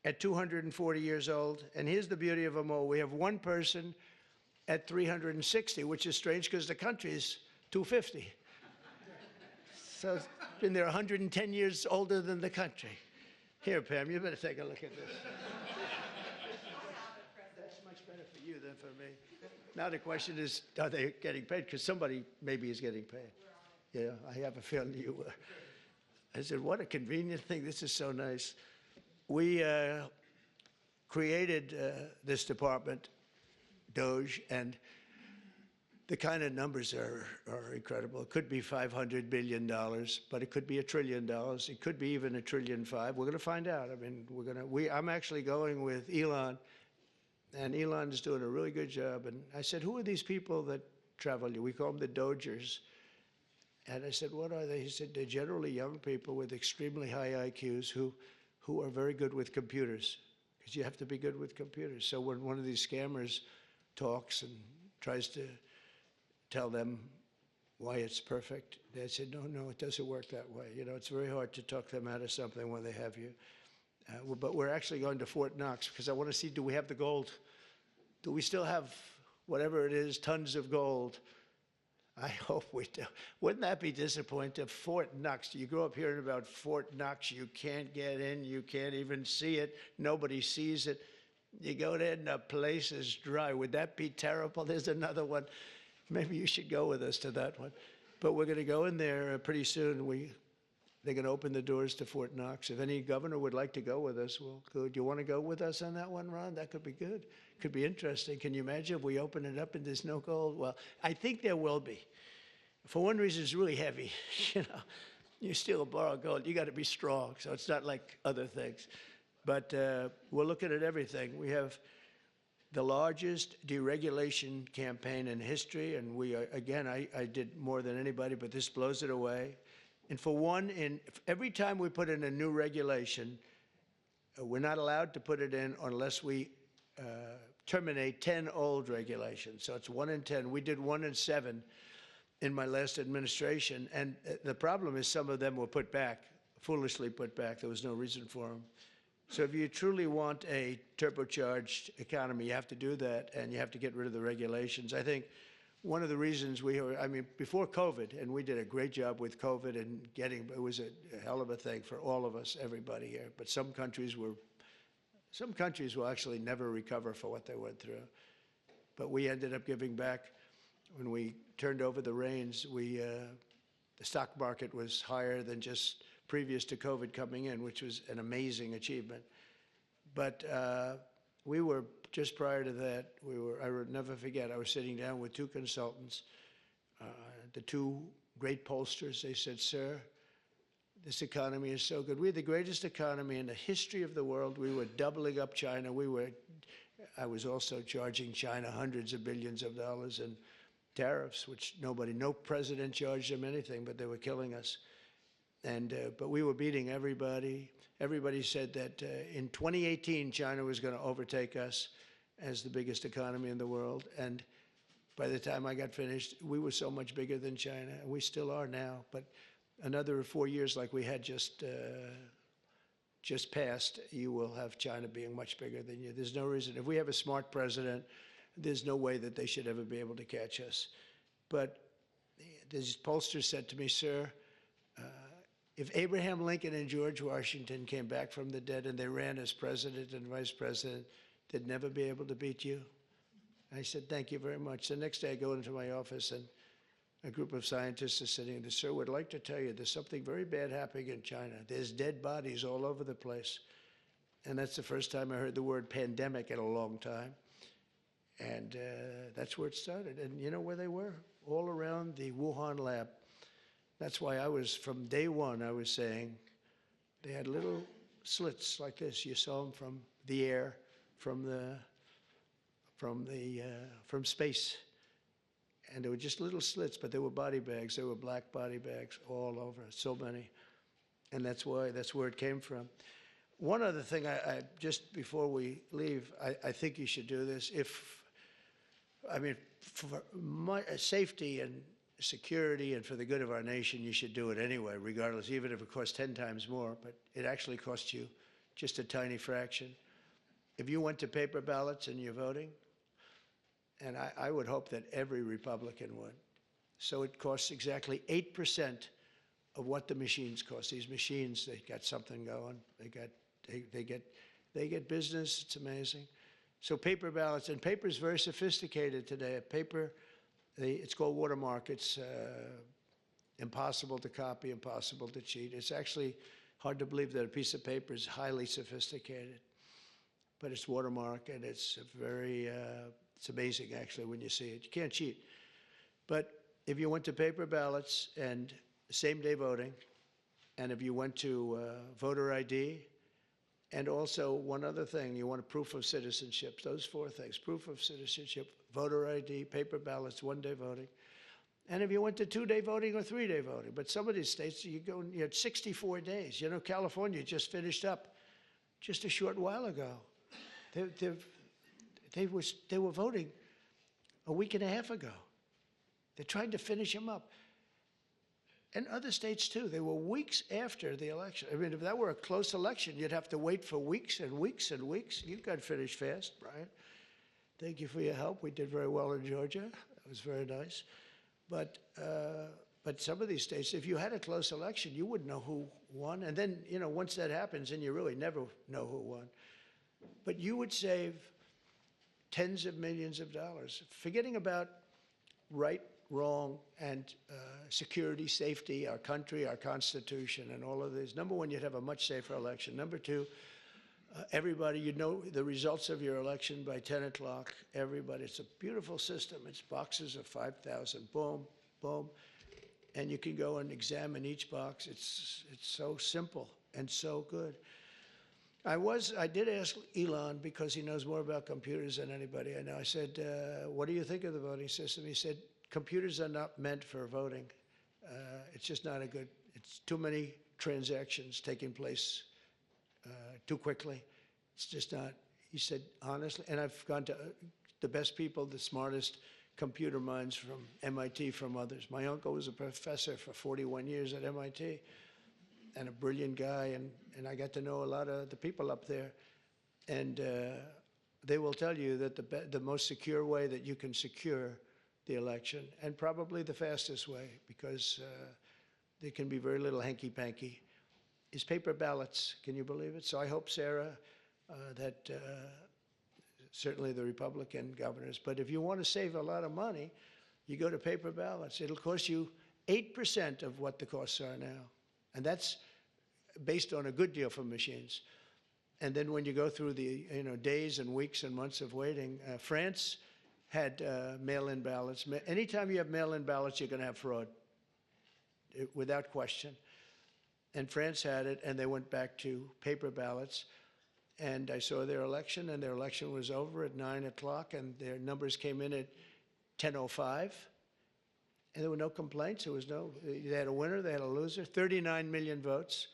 at 240 years old, and here's the beauty of them all. We have one person at 360, which is strange because the country is 250. So it's been there 110 years older than the country. Here, Pam, you better take a look at this. That's much better for you than for me. Now the question is, are they getting paid? Because somebody maybe is getting paid. Yeah, I have a feeling you were. I said, what a convenient thing. This is so nice. We created this department, DOJ, and The kind of numbers are incredible. It could be $500 billion, but it could be $1 trillion. It could be even $1.5 trillion. We're going to find out. I mean, I'm actually going with Elon, and Elon is doing a really good job. And I said, who are these people that travel? We call them the Dodgers. And I said, what are they? He said, they're generally young people with extremely high IQs who are very good with computers, because you have to be good with computers. So when one of these scammers talks and tries to tell them why it's perfect, they said, no, it doesn't work that way. You know, it's very hard to talk them out of something when they have you. But we're actually going to Fort Knox because I want to see, do we have the gold? Do we still have whatever it is, tons of gold? I hope we do. Wouldn't that be disappointing? Fort Knox. You grow up hearing about Fort Knox. You can't get in. You can't even see it. Nobody sees it. You go there and the place is dry. Would that be terrible? There's another one. Maybe you should go with us to that one. But we're going to go in there pretty soon. They're going to open the doors to Fort Knox. If any governor would like to go with us, well, good. You want to go with us on that one, Ron? That could be good. Could be interesting. Can you imagine if we open it up and there's no gold? Well, I think there will be. For one reason, it's really heavy. You know, you steal or borrow gold, you got to be strong. So it's not like other things. But we're looking at everything. We have the largest deregulation campaign in history, and again, I did more than anybody, but this blows it away. And for one, every time we put in a new regulation, we're not allowed to put it in unless we terminate 10 old regulations. So it's 1 in 10. We did 1 in 7 in my last administration, and the problem is some of them were put back, foolishly put back. There was no reason for them. So if you truly want a turbocharged economy, you have to do that, and you have to get rid of the regulations. I think one of the reasons before COVID, and we did a great job with COVID and it was a hell of a thing for all of us, everybody here. But some countries will actually never recover for what they went through. But we ended up giving back. When we turned over the reins, the stock market was higher than just previous to COVID coming in, which was an amazing achievement. But we were, just prior to that, I would never forget, I was sitting down with 2 consultants, the 2 great pollsters. They said, sir, this economy is so good. We're the greatest economy in the history of the world. We were doubling up China. I was also charging China hundreds of billions of dollars in tariffs, which no president charged them anything, but they were killing us. But we were beating everybody. Everybody said that in 2018, China was going to overtake us as the biggest economy in the world. And by the time I got finished, we were so much bigger than China, and we still are now. But another 4 years like we had just passed, you will have China being much bigger than you. There's no reason. If we have a smart president, there's no way that they should ever be able to catch us. But this pollster said to me, sir, if Abraham Lincoln and George Washington came back from the dead and they ran as president and vice president, they'd never be able to beat you. I said, thank you very much. The next day I go into my office and a group of scientists are sitting there. Sir, would like to tell you there's something very bad happening in China. There's dead bodies all over the place. And that's the first time I heard the word pandemic in a long time. And that's where it started. And you know where they were? All around the Wuhan lab. That's why from day one, I was saying, they had little slits like this. You saw them from the air, from space. And they were just little slits, but they were body bags. They were black body bags all over, so many. And that's where it came from. One other thing, just before we leave, I think you should do this. For my safety and security and for the good of our nation, you should do it anyway, regardless, even if it costs 10 times more, but it actually costs you just a tiny fraction. If you went to paper ballots and you're voting, and I would hope that every Republican would, so it costs exactly 8% of what the machines cost. These machines, they got something going. They get business. It's amazing. So paper ballots, and paper is very sophisticated today. It's called watermark. It's impossible to copy, impossible to cheat. It's actually hard to believe that a piece of paper is highly sophisticated, but it's watermark, and it's it's amazing actually when you see it. You can't cheat. But if you went to paper ballots and same-day voting, and if you went to voter ID, and also one other thing, you want a proof of citizenship, those four things: proof of citizenship, voter ID, paper ballots, one-day voting. And if you went to two-day voting or three-day voting, but some of these states, you had 64 days. You know, California just finished up just a short while ago. They were voting a week and a half ago. They're trying to finish them up. And other states, too. They were weeks after the election. I mean, if that were a close election, you'd have to wait for weeks and weeks and weeks. You got finished fast, Brian. Thank you for your help. We did very well in Georgia. That was very nice. But some of these states, if you had a close election, you wouldn't know who won. And then, you know, once that happens, then you really never know who won. But you would save tens of millions of dollars, forgetting about right, wrong, and security, safety, our country, our Constitution, and all of this. Number one, you'd have a much safer election. Number two, everybody, you'd know the results of your election by 10 o'clock. Everybody, it's a beautiful system. It's boxes of 5,000, boom, boom. And you can go and examine each box. It's so simple and so good. I did ask Elon, because he knows more about computers than anybody I know. I said, what do you think of the voting system? He said, computers are not meant for voting. It's just not a good, it's too many transactions taking place too quickly. It's just not, he said, honestly, and I've gone to the best people, the smartest computer minds from MIT, from others. My uncle was a professor for 41 years at MIT, and a brilliant guy, and I got to know a lot of the people up there. And they will tell you that the most secure way that you can secure the election, and probably the fastest way, because there can be very little hanky-panky, is paper ballots. Can you believe it? So I hope, Sarah, that certainly the Republican governors, but if you want to save a lot of money, you go to paper ballots. It'll cost you 8% of what the costs are now. And that's based on a good deal for machines. And then when you go through the days and weeks and months of waiting, France had mail-in ballots. Anytime you have mail-in ballots, you're going to have fraud, without question. And France had it, and they went back to paper ballots. And I saw their election, and their election was over at 9 o'clock, and their numbers came in at 10:05. And there were no complaints. They had a winner, they had a loser, 39 million votes,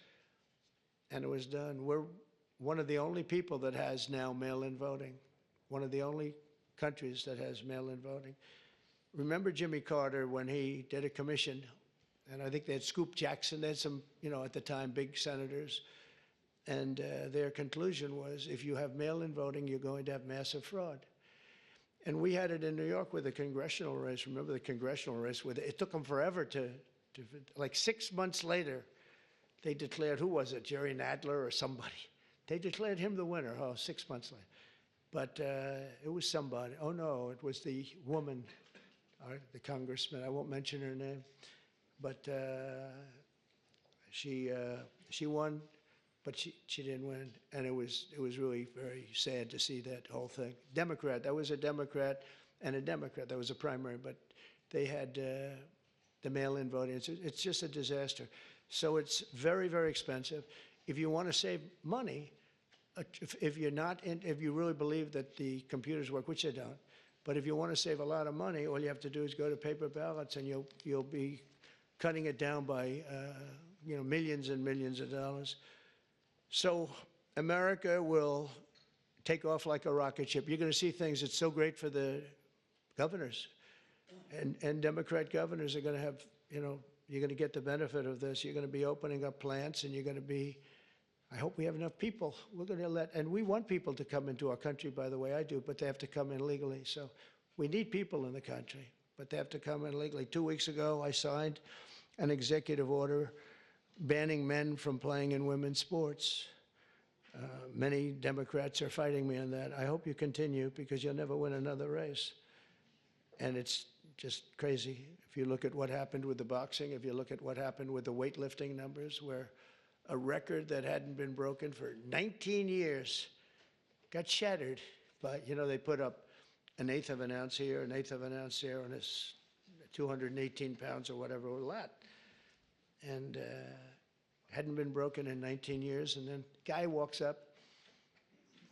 and it was done. We're one of the only people that has now mail-in voting, one of the only countries that has mail-in voting. Remember Jimmy Carter when he did a commission, and I think they had Scoop Jackson, they had some, at the time, big senators, and their conclusion was, if you have mail-in voting, you're going to have massive fraud. And we had it in New York with the congressional race. Remember the congressional race? It took them forever like 6 months later, they declared, who was it, Jerry Nadler or somebody? They declared him the winner, 6 months later. But it was somebody. Oh, no, it was the woman, the congressman. I won't mention her name. But she won, but she didn't win. And it was really very sad to see that whole thing. Democrat, that was a Democrat and a Democrat. That was a primary, but they had the mail-in voting. It's just a disaster. So it's very, very expensive. If you want to save money, if you really believe that the computers work, which they don't, but if you want to save a lot of money, all you have to do is go to paper ballots, and you'll be cutting it down by millions and millions of dollars. So America will take off like a rocket ship. You're going to see things that's so great for the governors, and Democrat governors are going to have, you're going to get the benefit of this. You're going to be opening up plants, and you're going to be, I hope we have enough people. We're going to and we want people to come into our country, by the way, I do, but they have to come in legally. So we need people in the country, but they have to come in legally. 2 weeks ago, I signed an executive order banning men from playing in women's sports. Many Democrats are fighting me on that. I hope you continue, because you'll never win another race. And it's just crazy. If you look at what happened with the boxing, if you look at what happened with the weightlifting numbers, where a record that hadn't been broken for 19 years got shattered. But, they put up an eighth of an ounce here, an eighth of an ounce there, and it's 218 pounds or whatever, a lot. And hadn't been broken in 19 years. And then a guy walks up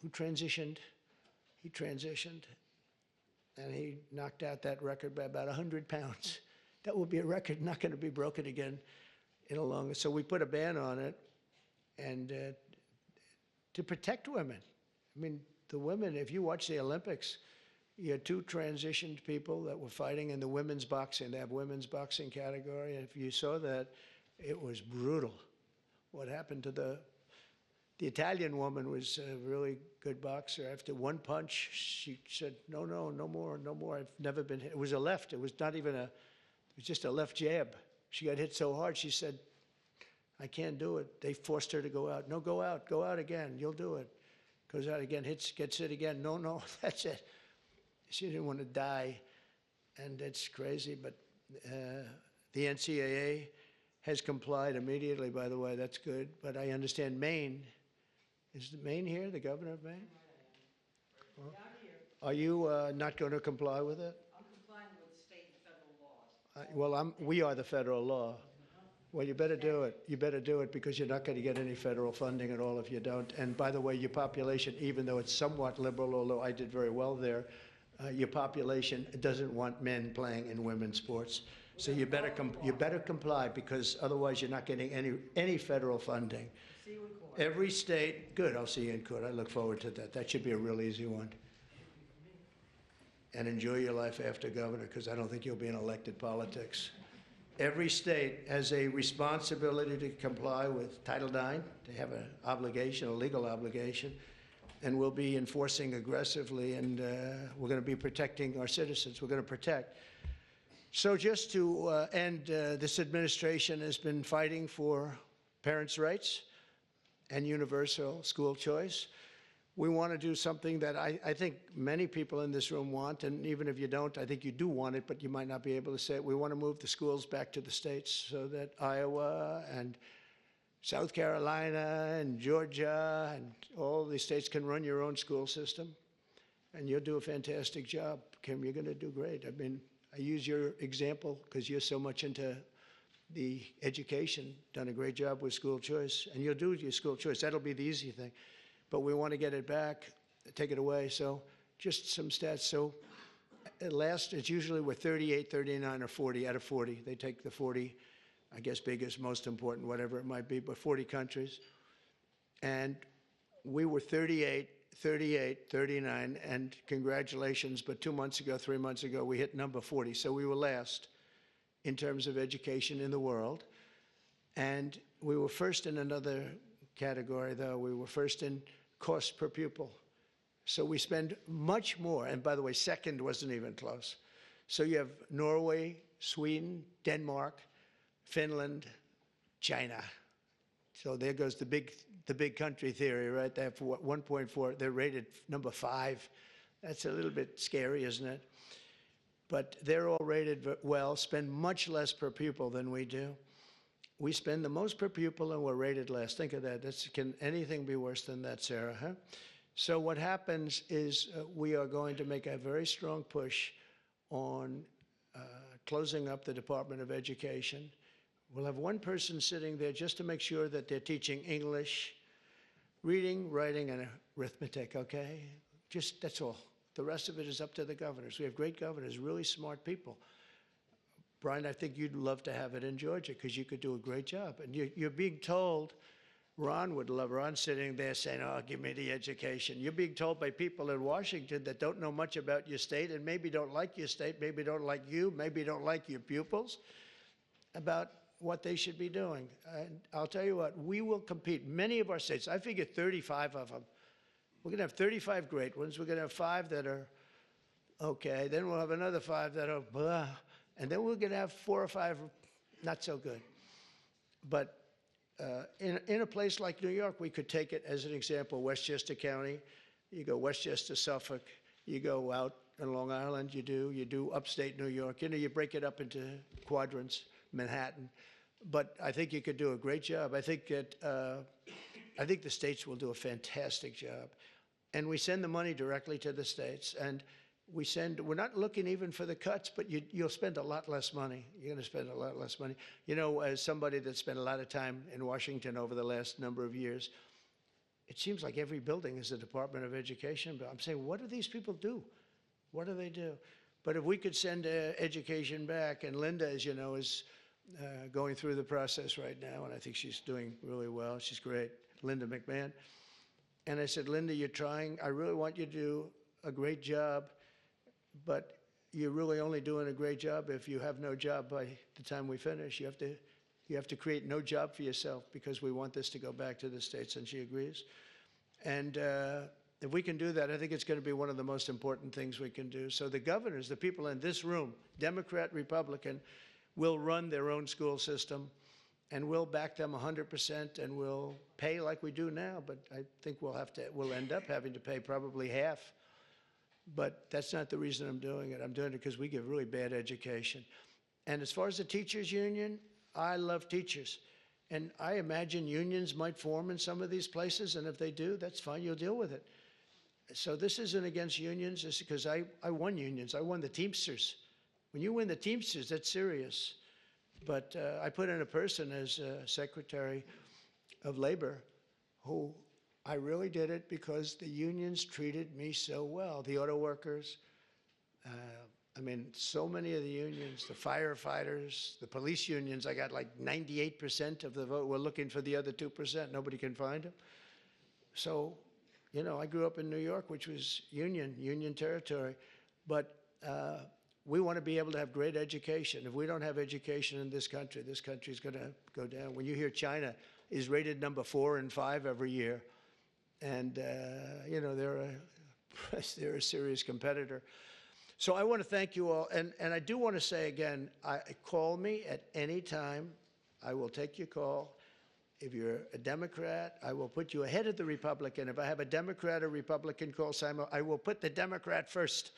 who transitioned. He transitioned, and he knocked out that record by about 100 pounds. That will be a record not going to be broken again in a long. So we put a ban on it, and to protect women. I mean, the women, if you watch the Olympics, you had two transitioned people that were fighting in the women's boxing. They have women's boxing category. And if you saw that, it was brutal. What happened to the Italian woman was a really good boxer. After one punch, she said, no, no, no more, no more. I've never been hit. It was a left. It was not even it was just a left jab. She got hit so hard, she said, I can't do it. They forced her to go out. No, go out again. You'll do it. Goes out again, gets hit again. No, no, that's it. She didn't want to die, and it's crazy, but the NCAA has complied immediately, by the way. That's good. But I understand Maine. Is Maine here, the governor of Maine? Well, are you not going to comply with it? I'm complying with state and federal laws. We are the federal law. Well, you better do it. You better do it because you're not going to get any federal funding at all if you don't. And by the way, your population, even though it's somewhat liberal, although I did very well there, your population doesn't want men playing in women's sports. So you better comply because otherwise you're not getting any federal funding. See you in court. Every state, good, I'll see you in court. I look forward to that. That should be a real easy one. And enjoy your life after governor because I don't think you'll be in elected politics. Every state has a responsibility to comply with Title IX. They have an obligation, a legal obligation, and we'll be enforcing aggressively, and we're going to be protecting our citizens. We're going to protect. So just to end, this administration has been fighting for parents' rights and universal school choice. We want to do something that I think many people in this room want, and even if you don't, I think you do want it, but you might not be able to say it. We want to move the schools back to the states so that Iowa and South Carolina and Georgia and all these states can run your own school system. And you'll do a fantastic job, Kim. You're going to do great. I mean, I use your example because you're so much into the education, done a great job with school choice, and you'll do your school choice. That'll be the easy thing. But we want to get it back, take it away. So just some stats. So at last, it's usually we're 38, 39, or 40 out of 40. They take the 40, I guess, biggest, most important, whatever it might be, but 40 countries. And we were 38, 38, 39, and congratulations, but 2 months ago, 3 months ago, we hit number 40. So we were last in terms of education in the world. And we were first in another category, though. We were first in cost per pupil. So we spend much more. And by the way, second wasn't even close. So you have Norway, Sweden, Denmark, Finland, China. So there goes the big country theory, right? They have 1.4. They're rated number 5. That's a little bit scary, isn't it? But they're all rated well, spend much less per pupil than we do. We spend the most per pupil and we're rated less. Think of that. Can anything be worse than that, Sarah? Huh? So what happens is we are going to make a very strong push on closing up the Department of Education. We'll have one person sitting there just to make sure that they're teaching English, reading, writing, and arithmetic, okay? Just that's all. The rest of it is up to the governors. We have great governors, really smart people. Brian, I think you'd love to have it in Georgia because you could do a great job. And you're being told, Ron would love, Ron sitting there saying, oh, give me the education. You're being told by people in Washington that don't know much about your state and maybe don't like your state, maybe don't like you, maybe don't like your pupils, about what they should be doing. And I'll tell you what, we will compete. Many of our states, I figure 35 of them. We're going to have 35 great ones. We're going to have 5 that are okay. Then we'll have another 5 that are blah. And then we're going to have 4 or 5 not so good. But in a place like New York, we could take it as an example, Westchester County. You go Westchester, Suffolk. You go out on Long Island. You do upstate New York. You know, you break it up into quadrants, Manhattan. But I think you could do a great job. I think the states will do a fantastic job. And we send the money directly to the states. And we're not looking even for the cuts, but you'll spend a lot less money. You're going to spend a lot less money. You know, as somebody that spent a lot of time in Washington over the last number of years, it seems like every building is a Department of Education. But I'm saying, what do these people do? What do they do? But if we could send education back, and Linda, as you know, is going through the process right now, and I think she's doing really well. She's great, Linda McMahon. And I said, Linda, you're trying. I really want you to do a great job, but you're really only doing a great job if you have no job by the time we finish. You have to create no job for yourself, because we want this to go back to the states, and she agrees. And if we can do that, I think it's going to be one of the most important things we can do. So the governors, the people in this room, Democrat, Republican, will run their own school system, and we'll back them 100%, and we'll pay like we do now. But I think we'll end up having to pay probably half. But that's not the reason I'm doing it. I'm doing it because we give really bad education. And as far as the teachers union, I love teachers. And I imagine unions might form in some of these places, and if they do, that's fine, you'll deal with it. So this isn't against unions, it's because I won unions. I won the Teamsters. When you win the Teamsters, that's serious. But I put in a person as Secretary of Labor who I really did it because the unions treated me so well. The auto workers, I mean, so many of the unions, the firefighters, the police unions, I got like 98% of the vote. We're looking for the other 2%. Nobody can find them. So, you know, I grew up in New York, which was union territory. But we want to be able to have great education. If we don't have education in this country's going to go down. When you hear China is rated number 4 and 5 every year, and, you know, they're a serious competitor. So I want to thank you all. And I do want to say again, call me at any time. I will take your call. If you're a Democrat, I will put you ahead of the Republican. If I have a Democrat or Republican call, Simon, I will put the Democrat first.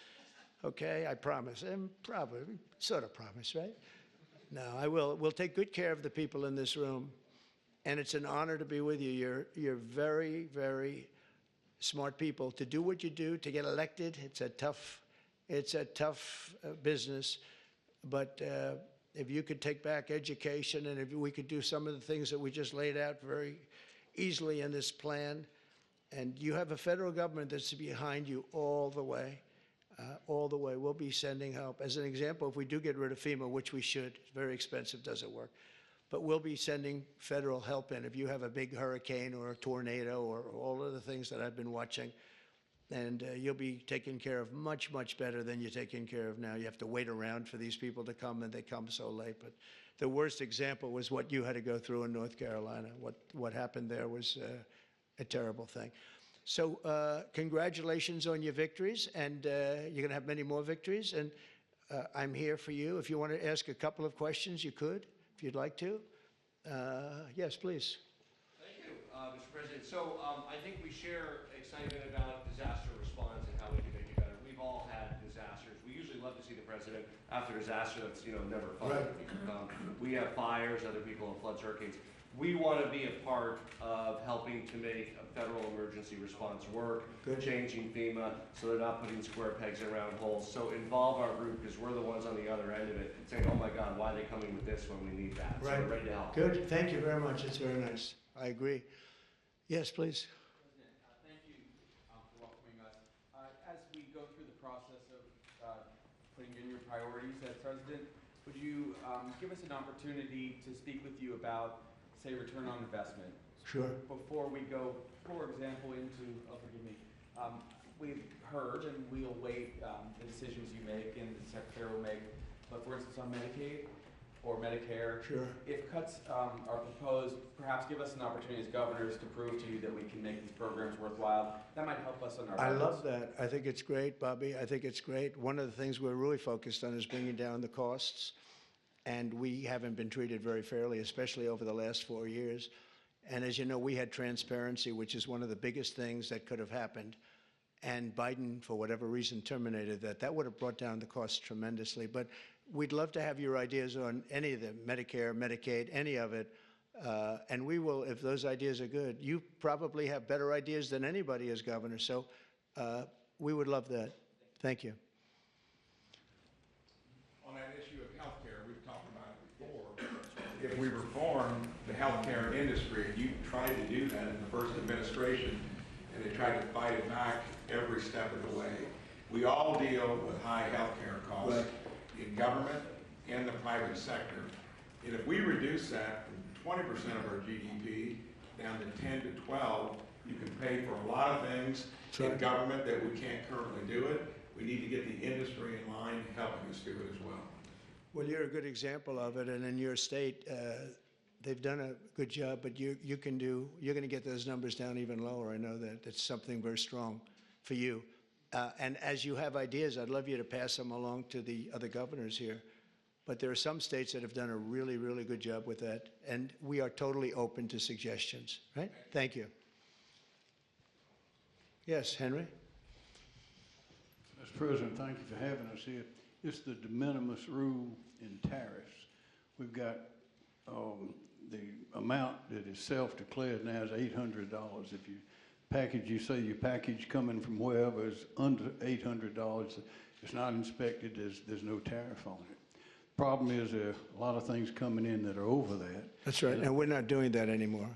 Okay, I promise. And probably, sort of promise, right? No, I will. We'll take good care of the people in this room. And it's an honor to be with you. You're very, very smart people. To do what you do, to get elected, it's a tough business. But if you could take back education, and if we could do some of the things that we just laid out very easily in this plan, and you have a federal government that's behind you all the way. We'll be sending help. As an example, if we do get rid of FEMA, which we should, it's very expensive, doesn't work. But we'll be sending federal help in if you have a big hurricane or a tornado or all of the things that I've been watching. And you'll be taken care of much, much better than you're taken care of now. You have to wait around for these people to come, and they come so late. But the worst example was what you had to go through in North Carolina. What happened there was a terrible thing. So congratulations on your victories, and you're going to have many more victories. And I'm here for you. If you want to ask a couple of questions, you could, if you'd like to. Yes, please. Thank you, Mr. President. So I think we share excitement about disaster response and how we can make it better. We've all had disasters. We usually love to see the president after disaster. That's never fun. Right. We have fires, other people have floods, hurricanes. We want to be a part of helping to make a federal emergency response work, changing FEMA so they're not putting square pegs in round holes. So involve our group, because we're the ones on the other end of it saying, oh my God, why are they coming with this when we need that? Right. So we're ready to help. Good. Thank you very much. It's very nice. I agree. Yes, please. President, thank you for welcoming us. As we go through the process of putting in your priorities as president, would you give us an opportunity to speak with you about, say, return on investment? Sure. Before we go, for example, into, forgive me, we've heard, and we'll wait the decisions you make and the Secretary will make, but for instance on Medicaid or Medicare, sure. If cuts are proposed, perhaps give us an opportunity as governors to prove to you that we can make these programs worthwhile. That might help us on our budgets. I love that. I think it's great, Bobby. I think it's great. One of the things we're really focused on is bringing down the costs. And we haven't been treated very fairly, especially over the last 4 years. And as you know, we had transparency, which is one of the biggest things that could have happened. And Biden, for whatever reason, terminated that. That would have brought down the costs tremendously. But we'd love to have your ideas on any of them, Medicare, Medicaid, any of it. And we will, if those ideas are good. You probably have better ideas than anybody as governor. So we would love that. Thank you. on that issue of healthcare, we've talked about it before. If we reform the healthcare industry, and you tried to do that in the first administration, and they tried to fight it back every step of the way. We all deal with high healthcare costs in government and the private sector. And if we reduce that from 20% of our GDP down to 10 to 12, you can pay for a lot of things in government that we can't currently do it. We need to get the industry in line helping us do it as well. Well, you're a good example of it, and in your state, they've done a good job, but you're going to get those numbers down even lower. I know that that's something very strong for you. And as you have ideas, I'd love you to pass them along to the other governors here. But there are some states that have done a really, really good job with that, and we are totally open to suggestions, right? Thank you. Yes, Henry? Mr. President, thank you for having us here. It's the de minimis rule in tariffs. We've got the amount that is self-declared now is $800. If you say your package coming from wherever is under $800, it's not inspected, there's no tariff on it. Problem is there are a lot of things coming in that are over that. That's right, and we're not doing that anymore.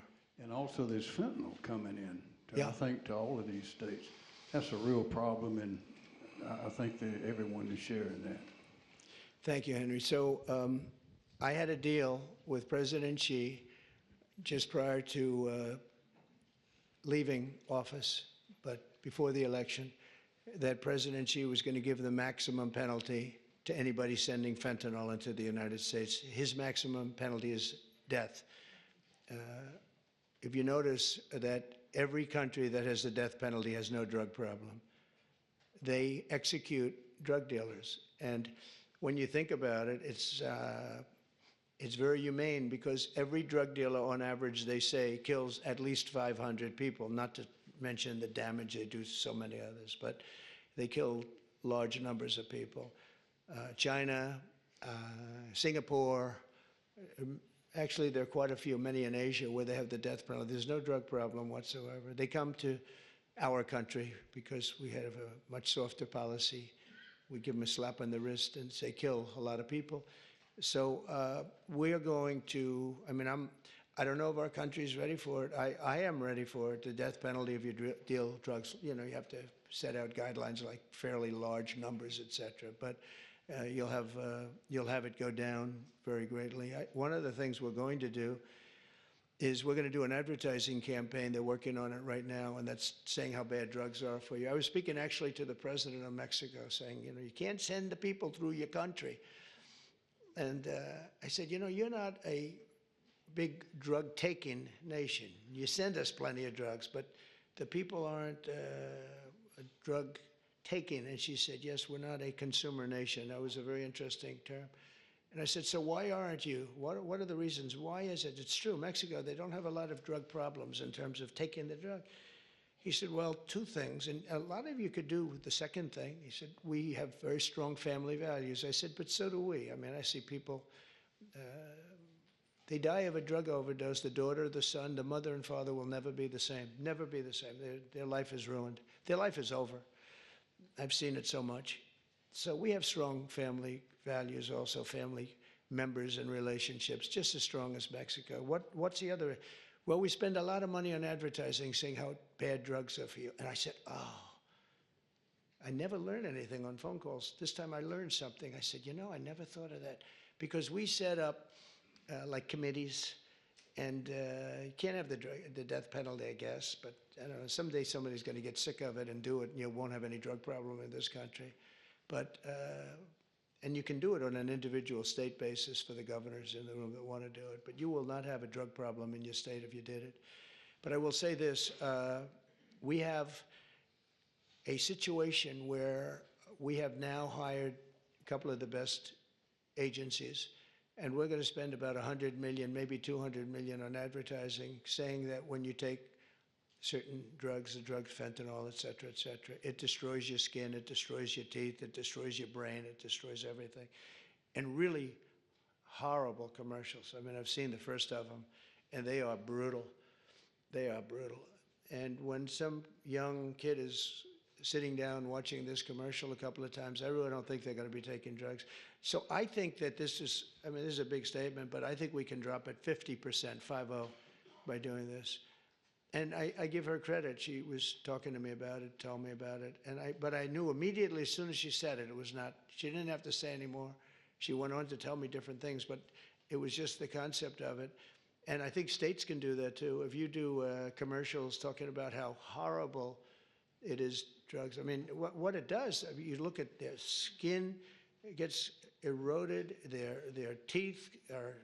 And also there's fentanyl coming in, Yeah. I think, to all of these states. That's a real problem, and I think that everyone is sharing that. Thank you, Henry. So I had a deal with President Xi just prior to leaving office, but before the election, that President Xi was going to give the maximum penalty to anybody sending fentanyl into the United States. His maximum penalty is death. If you notice that every country that has the death penalty has no drug problem. They execute drug dealers. And when you think about it, it's very humane because every drug dealer, on average, they say, kills at least 500 people, not to mention the damage they do to so many others. But they kill large numbers of people. China, Singapore, actually, there are quite a few, many in Asia, where they have the death penalty. There's no drug problem whatsoever. They come to our country because we have a much softer policy. We give them a slap on the wrist and say, kill a lot of people. So we're going to, I don't know if our country's ready for it. I am ready for it, the death penalty if you deal drugs. You know, you have to set out guidelines like fairly large numbers, et cetera. But you'll have it go down very greatly. One of the things we're going to do is we're going to do an advertising campaign. They're working on it right now, and that's saying how bad drugs are for you. I was speaking actually to the president of Mexico saying, you know, you can't send the people through your country. And I said, you know, you're not a big drug-taking nation. You send us plenty of drugs, but the people aren't drug-taking. And she said, yes, we're not a consumer nation. That was a very interesting term. And I said, so why aren't you? What are the reasons? Why is it? It's true, Mexico, they don't have a lot of drug problems in terms of taking the drug. He said, well, two things, and a lot of you could do the second thing. He said, we have very strong family values. I said, but so do we. I mean, I see people, they die of a drug overdose. The daughter, the son, the mother and father will never be the same, never be the same. Their life is ruined. Their life is over. I've seen it so much. So we have strong family values, also family members and relationships, just as strong as Mexico. What's the other? Well, we spend a lot of money on advertising saying how bad drugs are for you. And I said, oh, I never learned anything on phone calls. This time I learned something. I said, you know, I never thought of that. Because we set up like committees, and you can't have the death penalty, I guess, but I don't know, someday somebody's going to get sick of it and do it, and you won't have any drug problem in this country. But, and you can do it on an individual state basis for the governors in the room that want to do it, but you will not have a drug problem in your state if you did it. But I will say this, we have a situation where we have now hired a couple of the best agencies, and we're going to spend about $100 million, maybe $200 million on advertising, saying that when you take certain drugs, the drugs, fentanyl, et cetera, it destroys your skin, it destroys your teeth, it destroys your brain, it destroys everything. And really horrible commercials. I mean, I've seen the first of them, and they are brutal. They are brutal. And when some young kid is sitting down watching this commercial a couple of times. I really don't think they're going to be taking drugs. So I think that this is, I mean, this is a big statement, but I think we can drop it 50%, 50, by doing this. And I give her credit. She was talking to me about it, telling me about it. But I knew immediately as soon as she said it, it was not, she didn't have to say anymore. She went on to tell me different things, but it was just the concept of it. And I think states can do that too. If you do commercials talking about how horrible it is, drugs. I mean, what it does, I mean, you look at their skin, it gets eroded, their teeth are,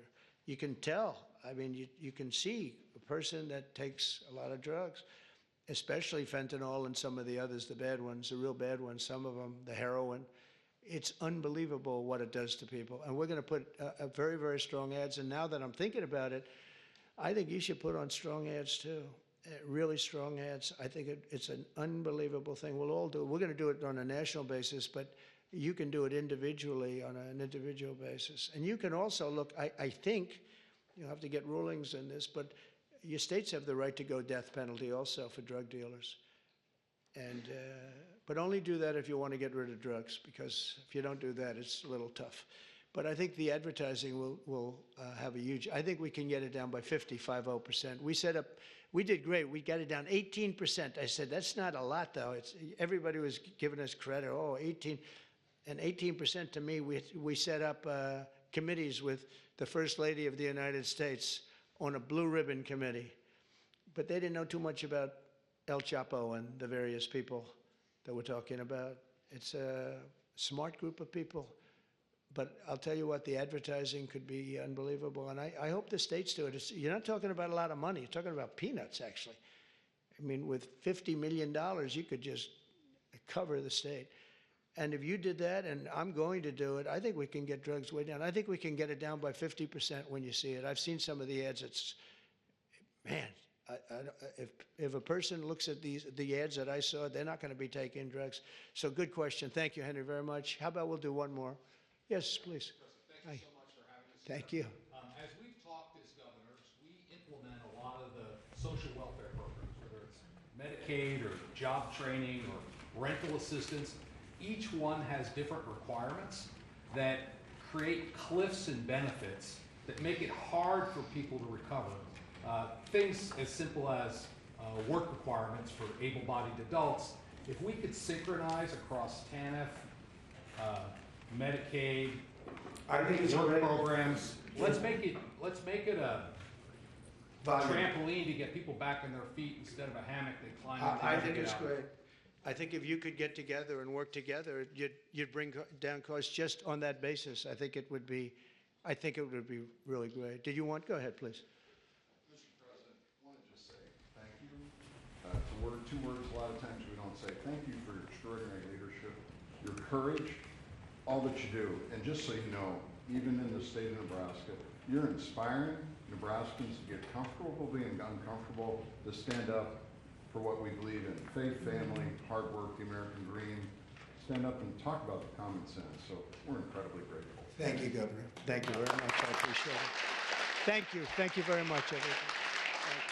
you can tell. I mean, you can see a person that takes a lot of drugs, especially fentanyl and some of the others, the bad ones, the real bad ones, some of them, the heroin. It's unbelievable what it does to people. And we're going to put a very, very strong ads. And now that I'm thinking about it, I think you should put on strong ads too, really strong ads. I think it's an unbelievable thing. We'll all do it. We're going to do it on a national basis, but you can do it individually on an individual basis. And you can also look, I think, you'll have to get rulings in this, but your states have the right to go death penalty also for drug dealers. And, but only do that if you want to get rid of drugs, because if you don't do that, it's a little tough. But I think the advertising will have a huge, I think we can get it down by 50%. We set up, we did great. We got it down 18%. I said, that's not a lot though. Everybody was giving us credit, oh, 18. And 18% to me, we set up committees with the First Lady of the United States on a blue ribbon committee. But they didn't know too much about El Chapo and the various people that we're talking about. It's a smart group of people. But I'll tell you what, the advertising could be unbelievable. And I hope the states do it. You're not talking about a lot of money. You're talking about peanuts, actually. I mean, with $50 million, you could just cover the state. And if you did that, and I'm going to do it, I think we can get drugs way down. I think we can get it down by 50% when you see it. I've seen some of the ads. It's, man, if a person looks at the ads that I saw, they're not going to be taking drugs. So good question. Thank you, Henry, very much. How about we'll do one more? Yes, please. Thank you so much for having us. Thank you. As we've talked as governors, we implement a lot of the social welfare programs, whether it's Medicaid or job training or rental assistance. Each one has different requirements that create cliffs and benefits that make it hard for people to recover. Things as simple as work requirements for able-bodied adults. If we could synchronize across TANF, Medicaid, I think it's work programs. Let's make it a trampoline to get people back on their feet instead of a hammock they climb into. I think it's great. I think if you could get together and work together, you'd bring down costs just on that basis. I think it would be really great. Did you want? Go ahead, please. Mr. President, I want to just say thank you. It's a word, 2 words. A lot of times we don't say thank you for your extraordinary leadership, your courage, all that you do. And just so you know, even in the state of Nebraska, you're inspiring Nebraskans to get comfortable being uncomfortable, to stand up for what we believe in: faith, family, hard work, the American dream. Stand up and talk about the common sense. So we're incredibly grateful. Thank you, Governor. Thank you very much. I appreciate it. Thank you. Thank you very much, everyone.